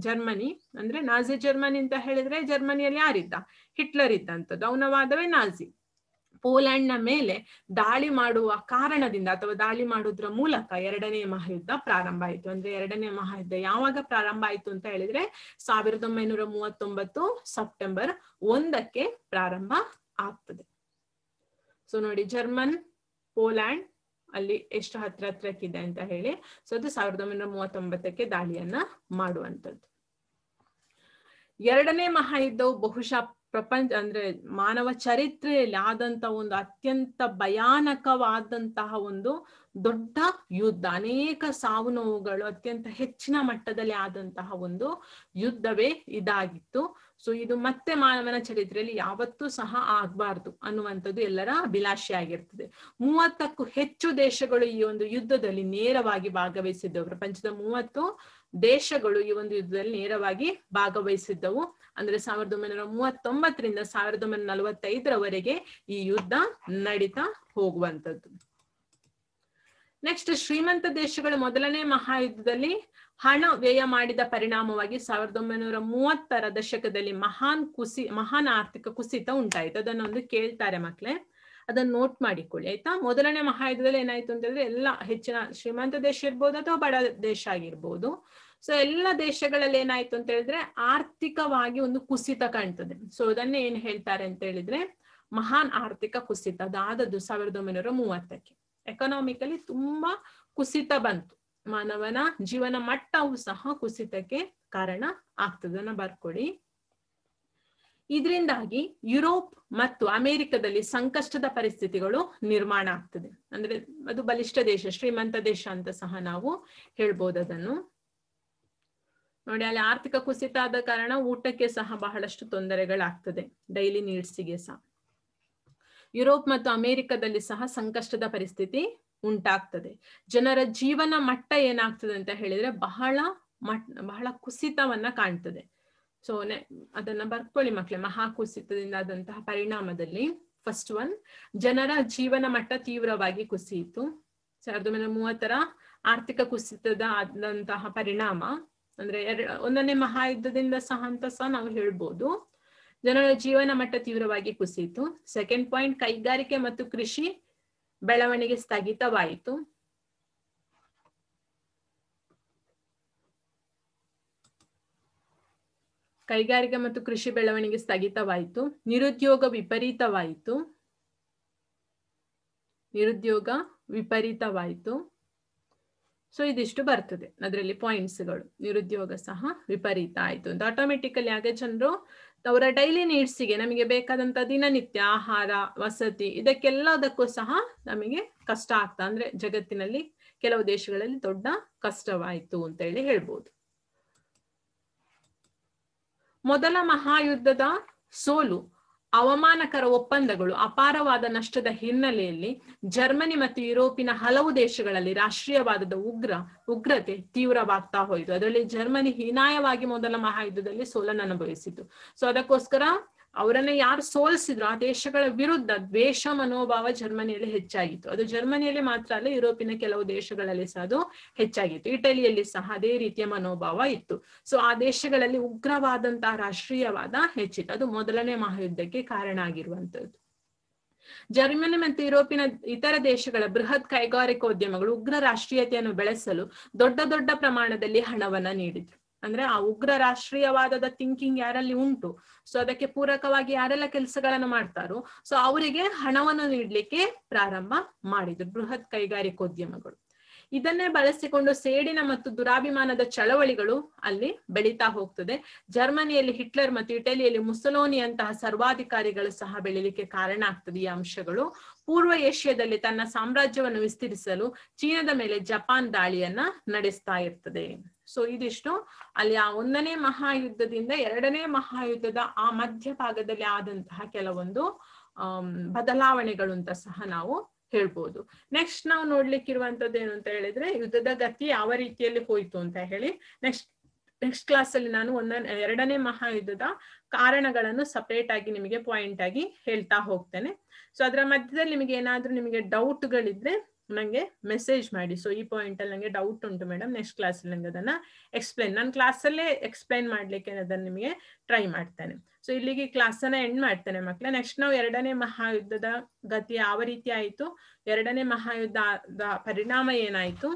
ಜರ್ಮನಿ ಅಂದ್ರೆ ನಾಜಿ ಜರ್ಮನಿ ಅಂತ ಹೇಳಿದ್ರೆ ಜರ್ಮನಿಯಲ್ಲಿ ಯಾರಿದ್ದ, ಹಿಟ್ಲರ್ ಇದ್ದಂಥದ್ದು, ಅವನ ವಾದವೇ ನಾಜಿ. ಪೋಲೆಂಡ್ ನ ಮೇಲೆ ದಾಳಿ ಮಾಡುವ ಕಾರಣದಿಂದ ಅಥವಾ ದಾಳಿ ಮಾಡುವುದರ ಮೂಲಕ ಎರಡನೇ ಮಹಾಯುದ್ಧ ಪ್ರಾರಂಭ ಆಯಿತು. ಅಂದ್ರೆ ಎರಡನೇ ಮಹಾಯುದ್ಧ ಯಾವಾಗ ಪ್ರಾರಂಭ ಆಯ್ತು ಅಂತ ಹೇಳಿದ್ರೆ 1939 ಸೆಪ್ಟೆಂಬರ್ 1 ಪ್ರಾರಂಭ ಆಗ್ತದೆ. ಸೊ ನೋಡಿ, ಜರ್ಮನ್ ಪೋಲ್ಯಾಂಡ್ ಅಲ್ಲಿ ಎಷ್ಟು ಹತ್ರಕ್ಕಿದೆ ಅಂತ ಹೇಳಿ. ಸೊ ಅದು 1939 ದಾಳಿಯನ್ನ ಮಾಡುವಂಥದ್ದು. ಎರಡನೇ ಮಹಾಯುದ್ಧವು ಬಹುಶಃ ಪ್ರಪಂಚ ಅಂದ್ರೆ ಮಾನವ ಚರಿತ್ರೆಯಲ್ಲಿ ಆದಂತ ಒಂದು ಅತ್ಯಂತ ಭಯಾನಕವಾದಂತಹ ಒಂದು ದೊಡ್ಡ ಯುದ್ಧ. ಅನೇಕ ಸಾವು ನೋವುಗಳು, ಅತ್ಯಂತ ಹೆಚ್ಚಿನ ಮಟ್ಟದಲ್ಲಿ ಆದಂತಹ ಒಂದು ಯುದ್ಧವೇ ಇದಾಗಿತ್ತು. ಸೊ ಇದು ಮತ್ತೆ ಮಾನವನ ಚರಿತ್ರೆಯಲ್ಲಿ ಯಾವತ್ತೂ ಸಹ ಆಗ್ಬಾರ್ದು ಅನ್ನುವಂಥದ್ದು ಎಲ್ಲರ ಅಭಿಲಾಷೆ ಆಗಿರ್ತದೆ. 30ಕ್ಕೂ ಹೆಚ್ಚು ದೇಶಗಳು ಈ ಒಂದು ಯುದ್ಧದಲ್ಲಿ ನೇರವಾಗಿ ಭಾಗವಹಿಸಿದ್ದವು. ಪ್ರಪಂಚದ 30 ದೇಶಗಳು ಈ ಒಂದು ಯುದ್ಧದಲ್ಲಿ ನೇರವಾಗಿ ಭಾಗವಹಿಸಿದ್ದವು. ಅಂದ್ರೆ 1939 1945 ಈ ಯುದ್ಧ ನಡೀತಾ ಹೋಗುವಂಥದ್ದು. ನೆಕ್ಸ್ಟ್, ಶ್ರೀಮಂತ ದೇಶಗಳು ಮೊದಲನೇ ಮಹಾಯುದ್ಧದಲ್ಲಿ ಹಣ ವ್ಯಯ ಮಾಡಿದ ಪರಿಣಾಮವಾಗಿ 1930ರ ದಶಕದಲ್ಲಿ ಮಹಾನ್ ಆರ್ಥಿಕ ಕುಸಿತ ಉಂಟಾಯಿತು. ಅದನ್ನೊಂದು ಕೇಳ್ತಾರೆ ಮಕ್ಳೇ, ಅದನ್ನ ನೋಟ್ ಮಾಡಿಕೊಳ್ಳಿ ಆಯ್ತಾ. ಮೊದಲನೇ ಮಹಾಯುದ್ಧದಲ್ಲಿ ಏನಾಯ್ತು ಅಂತ ಹೇಳಿದ್ರೆ ಎಲ್ಲ ಹೆಚ್ಚಿನ ಶ್ರೀಮಂತ ದೇಶ ಇರ್ಬೋದು ಅಥವಾ ಬಡ ದೇಶ ಆಗಿರ್ಬೋದು. ಸೊ ಎಲ್ಲ ದೇಶಗಳಲ್ಲಿ ಏನಾಯ್ತು ಅಂತ ಹೇಳಿದ್ರೆ ಆರ್ಥಿಕವಾಗಿ ಒಂದು ಕುಸಿತ ಕಾಣ್ತದೆ. ಸೊ ಅದನ್ನೇ ಏನ್ ಹೇಳ್ತಾರೆ ಅಂತ ಹೇಳಿದ್ರೆ ಮಹಾನ್ ಆರ್ಥಿಕ ಕುಸಿತ. ಅದಾದದ್ದು 1930ಕ್ಕೆ ಎಕನಾಮಿಕಲಿ ತುಂಬಾ ಕುಸಿತ ಬಂತು. ಮಾನವನ ಜೀವನ ಮಟ್ಟವು ಸಹ ಕುಸಿತಕ್ಕೆ ಕಾರಣ ಆಗ್ತದನ್ನ ಬರ್ಕೊಳ್ಳಿ. ಇದರಿಂದಾಗಿ ಯುರೋಪ್ ಮತ್ತು ಅಮೆರಿಕದಲ್ಲಿ ಸಂಕಷ್ಟದ ಪರಿಸ್ಥಿತಿಗಳು ನಿರ್ಮಾಣ ಆಗ್ತದೆ. ಅಂದ್ರೆ ಅದು ಬಲಿಷ್ಠ ದೇಶ, ಶ್ರೀಮಂತ ದೇಶ ಅಂತ ಸಹ ನಾವು ಹೇಳ್ಬೋದು ಅದನ್ನು. ನೋಡಿ, ಅಲ್ಲಿ ಆರ್ಥಿಕ ಕುಸಿತ ಆದ ಕಾರಣ ಊಟಕ್ಕೆ ಸಹ ಬಹಳಷ್ಟು ತೊಂದರೆಗಳಾಗ್ತದೆ, ಡೈಲಿ ನೀಡ್ಸಿಗೆ ಸಹ. ಯುರೋಪ್ ಮತ್ತು ಅಮೆರಿಕದಲ್ಲಿ ಸಹ ಸಂಕಷ್ಟದ ಪರಿಸ್ಥಿತಿ ಉಂಟಾಗ್ತದೆ. ಜನರ ಜೀವನ ಮಟ್ಟ ಏನಾಗ್ತದೆ ಅಂತ ಹೇಳಿದ್ರೆ ಬಹಳ ಕುಸಿತವನ್ನ ಕಾಣ್ತದೆ. ಸೊ ಅದನ್ನ ಬರ್ಕೊಳ್ಳಿ ಮಕ್ಳೇ. ಮಹಾಕುಸಿತದಿಂದ ಆದಂತಹ ಪರಿಣಾಮದಲ್ಲಿ ಫಸ್ಟ್ ಒನ್, ಜನರ ಜೀವನ ಮಟ್ಟ ತೀವ್ರವಾಗಿ ಕುಸಿಯಿತು. 1930ರ ಆರ್ಥಿಕ ಕುಸಿತದ ಆದಂತಹ ಪರಿಣಾಮ ಅಂದ್ರೆ ಒಂದನೇ ಮಹಾಯುದ್ಧದಿಂದ ಸಹ ಅಂತ ಸಹ ನಾವು ಹೇಳ್ಬೋದು. ಜನರ ಜೀವನ ಮಟ್ಟ ತೀವ್ರವಾಗಿ ಕುಸಿಯಿತು. ಸೆಕೆಂಡ್ ಪಾಯಿಂಟ್, ಕೈಗಾರಿಕೆ ಮತ್ತು ಕೃಷಿ ಬೆಳವಣಿಗೆ ಸ್ಥಗಿತವಾಯಿತು. ಕೈಗಾರಿಕೆ ಮತ್ತು ಕೃಷಿ ಬೆಳವಣಿಗೆ ಸ್ಥಗಿತವಾಯಿತು. ನಿರುದ್ಯೋಗ ವಿಪರೀತವಾಯಿತು. ಸೊ ಇದಿಷ್ಟು ಬರ್ತದೆ ಅದರಲ್ಲಿ ಪಾಯಿಂಟ್ಸ್ಗಳು. ನಿರುದ್ಯೋಗ ಸಹ ವಿಪರೀತ ಆಯ್ತು ಅಂತ ಆಟೋಮೆಟಿಕಲಿ ಆಗ ಜನರು ಅವರ ಡೈಲಿ ನೀಡ್ಸಿಗೆ ನಮಗೆ ಬೇಕಾದಂತ ದಿನನಿತ್ಯ ಆಹಾರ, ವಸತಿ ಇದಕ್ಕೆಲ್ಲದಕ್ಕೂ ಸಹ ನಮಗೆ ಕಷ್ಟ ಆಗ್ತಾ, ಅಂದ್ರೆ ಜಗತ್ತಿನಲ್ಲಿ ಕೆಲವು ದೇಶಗಳಲ್ಲಿ ದೊಡ್ಡ ಕಷ್ಟವಾಯಿತು ಅಂತ ಹೇಳಿ ಹೇಳ್ಬೋದು. ಮೊದಲ ಮಹಾಯುದ್ಧದ ಸೋಲು, ಅವಮಾನಕರ ಒಪ್ಪಂದಗಳು, ಅಪಾರವಾದ ನಷ್ಟದ ಹಿನ್ನೆಲೆಯಲ್ಲಿ ಜರ್ಮನಿ ಮತ್ತು ಯುರೋಪಿನ ಹಲವು ದೇಶಗಳಲ್ಲಿ ರಾಷ್ಟ್ರೀಯವಾದದ ಉಗ್ರತೆ ತೀವ್ರವಾಗ್ತಾ ಹೋಯಿತು. ಅದರಲ್ಲಿ ಜರ್ಮನಿ ಹೀನಾಯವಾಗಿ ಮೊದಲ ಮಹಾಯುದ್ಧದಲ್ಲಿ ಸೋಲನ್ನು ಅನುಭವಿಸಿತು. ಸೊ ಅದಕ್ಕೋಸ್ಕರ ಅವರನ್ನ ಯಾರು ಸೋಲಿಸಿದ್ರು ಆ ದೇಶಗಳ ವಿರುದ್ಧ ದ್ವೇಷ ಮನೋಭಾವ ಜರ್ಮನಿಯಲ್ಲಿ ಹೆಚ್ಚಾಗಿತ್ತು. ಅದು ಜರ್ಮನಿಯಲ್ಲಿ ಮಾತ್ರ ಅಲ್ಲ, ಯುರೋಪಿನ ಕೆಲವು ದೇಶಗಳಲ್ಲಿ ಸಹ ಅದು ಹೆಚ್ಚಾಗಿತ್ತು. ಇಟಲಿಯಲ್ಲಿ ಸಹ ಅದೇ ರೀತಿಯ ಮನೋಭಾವ ಇತ್ತು. ಸೊ ಆ ದೇಶಗಳಲ್ಲಿ ಉಗ್ರವಾದಂತಹ ರಾಷ್ಟ್ರೀಯವಾದ ಹೆಚ್ಚಿತ್ತು. ಅದು ಮೊದಲನೇ ಮಹಾಯುದ್ಧಕ್ಕೆ ಕಾರಣ ಆಗಿರುವಂತದ್ದು. ಜರ್ಮನಿ ಮತ್ತು ಯುರೋಪಿನ ಇತರ ದೇಶಗಳ ಬೃಹತ್ ಕೈಗಾರಿಕೋದ್ಯಮಗಳು ಉಗ್ರ ರಾಷ್ಟ್ರೀಯತೆಯನ್ನು ಬೆಳೆಸಲು ದೊಡ್ಡ ಪ್ರಮಾಣದಲ್ಲಿ ಹಣವನ್ನ ನೀಡಿದ್ರು. ಅಂದ್ರೆ ಆ ಉಗ್ರ ರಾಷ್ಟ್ರೀಯವಾದದ ಥಿಂಕಿಂಗ್ ಯಾರಲ್ಲಿ ಉಂಟು, ಸೊ ಅದಕ್ಕೆ ಪೂರಕವಾಗಿ ಯಾರೆಲ್ಲ ಕೆಲಸಗಳನ್ನು ಮಾಡ್ತಾರೋ ಸೊ ಅವರಿಗೆ ಹಣವನ್ನು ನೀಡಲಿಕ್ಕೆ ಪ್ರಾರಂಭ ಮಾಡಿದ್ರು ಬೃಹತ್ ಕೈಗಾರಿಕೋದ್ಯಮಗಳು. ಇದನ್ನೇ ಬಳಸಿಕೊಂಡು ಸೇಡಿನ ಮತ್ತು ದುರಾಭಿಮಾನದ ಚಳವಳಿಗಳು ಅಲ್ಲಿ ಬೆಳೀತಾ ಹೋಗ್ತದೆ. ಜರ್ಮನಿಯಲ್ಲಿ ಹಿಟ್ಲರ್ ಮತ್ತು ಇಟಲಿಯಲ್ಲಿ ಮುಸೋಲಿನಿಯಂತಹ ಸರ್ವಾಧಿಕಾರಿಗಳು ಸಹ ಬೆಳೀಲಿಕ್ಕೆ ಕಾರಣ ಆಗ್ತದೆ ಈ ಅಂಶಗಳು. ಪೂರ್ವ ಏಷ್ಯಾದಲ್ಲಿ ತನ್ನ ಸಾಮ್ರಾಜ್ಯವನ್ನು ವಿಸ್ತರಿಸಲು ಚೀನಾದ ಮೇಲೆ ಜಪಾನ್ ದಾಳಿಯನ್ನ ನಡೆಸ್ತಾ ಇರ್ತದೆ. ಸೊ ಇದಿಷ್ಟು ಅಲ್ಲಿ ಆ 1ನೇ ಮಹಾಯುದ್ಧದಿಂದ 2ನೇ ಮಹಾಯುದ್ಧದ ಆ ಮಧ್ಯಭಾಗದಲ್ಲಿ ಆದಂತಹ ಕೆಲವೊಂದು ಬದಲಾವಣೆಗಳು ಅಂತ ಸಹ ನಾವು ಹೇಳ್ಬೋದು. ನೆಕ್ಸ್ಟ್ ನಾವು ನೋಡ್ಲಿಕ್ಕಿರುವಂತದ್ದು ಏನು ಅಂತ ಹೇಳಿದ್ರೆ ಯುದ್ಧದ ಗತಿ ಯಾವ ರೀತಿಯಲ್ಲಿ ಹೋಯ್ತು ಅಂತ ಹೇಳಿ ನೆಕ್ಸ್ಟ್ ಕ್ಲಾಸ್ ಅಲ್ಲಿ ನಾನು 2ನೇ ಮಹಾಯುದ್ಧದ ಕಾರಣಗಳನ್ನು ಸಪರೇಟ್ ಆಗಿ ನಿಮಗೆ ಪಾಯಿಂಟ್ ಆಗಿ ಹೇಳ್ತಾ ಹೋಗ್ತೇನೆ. ಸೊ ಅದರ ಮಧ್ಯದಲ್ಲಿ ನಿಮಗೆ ಏನಾದ್ರೂ ನಿಮಗೆ ಡೌಟ್ಗಳಿದ್ರೆ ನಂಗೆ ಮೆಸೇಜ್ ಮಾಡಿ. ಸೊ ಈ ಪಾಯಿಂಟ್ ಅಲ್ಲಿ ನಂಗೆ ಡೌಟ್ ಉಂಟು ಮೇಡಮ್, ನೆಕ್ಸ್ಟ್ ಕ್ಲಾಸ್ ಅಲ್ಲಿ ನಂಗೆ ಅದನ್ನ ಎಕ್ಸ್ಪ್ಲೈನ್, ನಾನು ಕ್ಲಾಸಲ್ಲೇ ಎಕ್ಸ್ಪ್ಲೈನ್ ಮಾಡ್ಲಿಕ್ಕೆ ಅದನ್ನ ನಿಮಗೆ ಟ್ರೈ ಮಾಡ್ತೇನೆ. ಸೊ ಇಲ್ಲಿಗೆ ಕ್ಲಾಸ್ ಅನ್ನ ಎಂಡ್ ಮಾಡ್ತೇನೆ ಮಕ್ಕಳೇ. ನೆಕ್ಸ್ಟ್ ನಾವು 2ನೇ ಮಹಾಯುದ್ಧದ ಗತಿ ಯಾವ ರೀತಿ ಆಯ್ತು, 2ನೇ ಮಹಾಯುದ್ಧದ ಪರಿಣಾಮ ಏನಾಯ್ತು,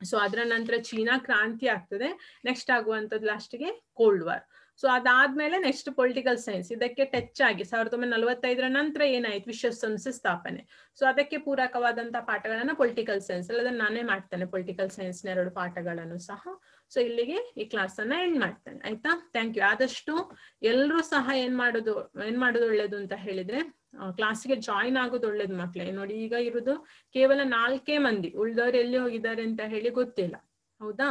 ಸೊ ಅದರ ನಂತರ ಚೀನಾ ಕ್ರಾಂತಿ ಆಗ್ತದೆ, ನೆಕ್ಸ್ಟ್ ಆಗುವಂತದ್ದು ಲಾಸ್ಟ್ಗೆ ಕೋಲ್ಡ್ ವಾರ್. ಸೊ ಅದಾದ್ಮೇಲೆ ನೆಕ್ಸ್ಟ್ ಪೊಲಿಟಿಕಲ್ ಸೈನ್ಸ್, ಇದಕ್ಕೆ ಟಚ್ ಆಗಿ 1945 ನಂತರ ಏನಾಯ್ತು ವಿಶ್ವಸಂಸ್ಥೆ ಸ್ಥಾಪನೆ. ಸೊ ಅದಕ್ಕೆ ಪೂರಕವಾದಂತಹ ಪಾಠಗಳನ್ನ ಪೊಲಿಟಿಕಲ್ ಸೈನ್ಸ್ ಅಲ್ಲಿ ಅದನ್ನ ನಾನೇ ಮಾಡ್ತೇನೆ, ಪೊಲಿಟಿಕಲ್ ಸೈನ್ಸ್ ನ 2 ಪಾಠಗಳನ್ನು ಸಹ. ಸೊ ಇಲ್ಲಿಗೆ ಈ ಕ್ಲಾಸ್ ಅನ್ನ ಎಂಡ್ ಮಾಡ್ತೇನೆ, ಆಯ್ತಾ? Thank you. ಆದಷ್ಟು ಎಲ್ಲರೂ ಸಹ ಏನ್ ಮಾಡೋದು ಒಳ್ಳೇದು ಅಂತ ಹೇಳಿದ್ರೆ ಕ್ಲಾಸಿಗೆ ಜಾಯಿನ್ ಆಗೋದು ಒಳ್ಳೇದು ಮಕ್ಳೇ. ನೋಡಿ ಈಗ ಇರುದು ಕೇವಲ 4 ಮಂದಿ, ಉಳ್ದವ್ರು ಎಲ್ಲಿ ಹೋಗಿದ್ದಾರೆ ಅಂತ ಹೇಳಿ ಗೊತ್ತಿಲ್ಲ, ಹೌದಾ?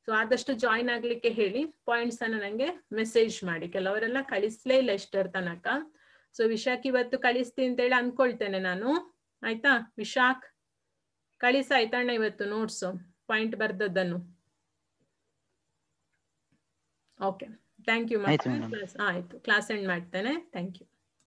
ಸೊ ಆದಷ್ಟು ಜಾಯಿನ್ ಆಗ್ಲಿಕ್ಕೆ ಹೇಳಿ, ಪಾಯಿಂಟ್ಸ್ ಅನ್ನ ನಂಗೆ ಮೆಸೇಜ್ ಮಾಡಿ. ಕೆಲವರೆಲ್ಲ ಕಳಿಸ್ಲೇ ಇಲ್ಲ ಇಷ್ಟರ ತನಕ. ಸೊ ವಿಶಾಖ್ ಇವತ್ತು ಕಳಿಸ್ತೀನಿ ಅಂತ ಹೇಳಿ ಅನ್ಕೊಳ್ತೇನೆ ನಾನು, ಆಯ್ತಾ? ವಿಶಾಖ್ ಕಳಿಸಾಯ್ತಣ್ಣ ಇವತ್ತು ನೋಟ್ಸ್ ಪಾಯಿಂಟ್ ಬರ್ದದ್ದನ್ನು. Okay, thank you. ಆಯ್ತು, ಕ್ಲಾಸ್ ಎಂಡ್ ಮಾಡ್ತೇನೆ. Thank you.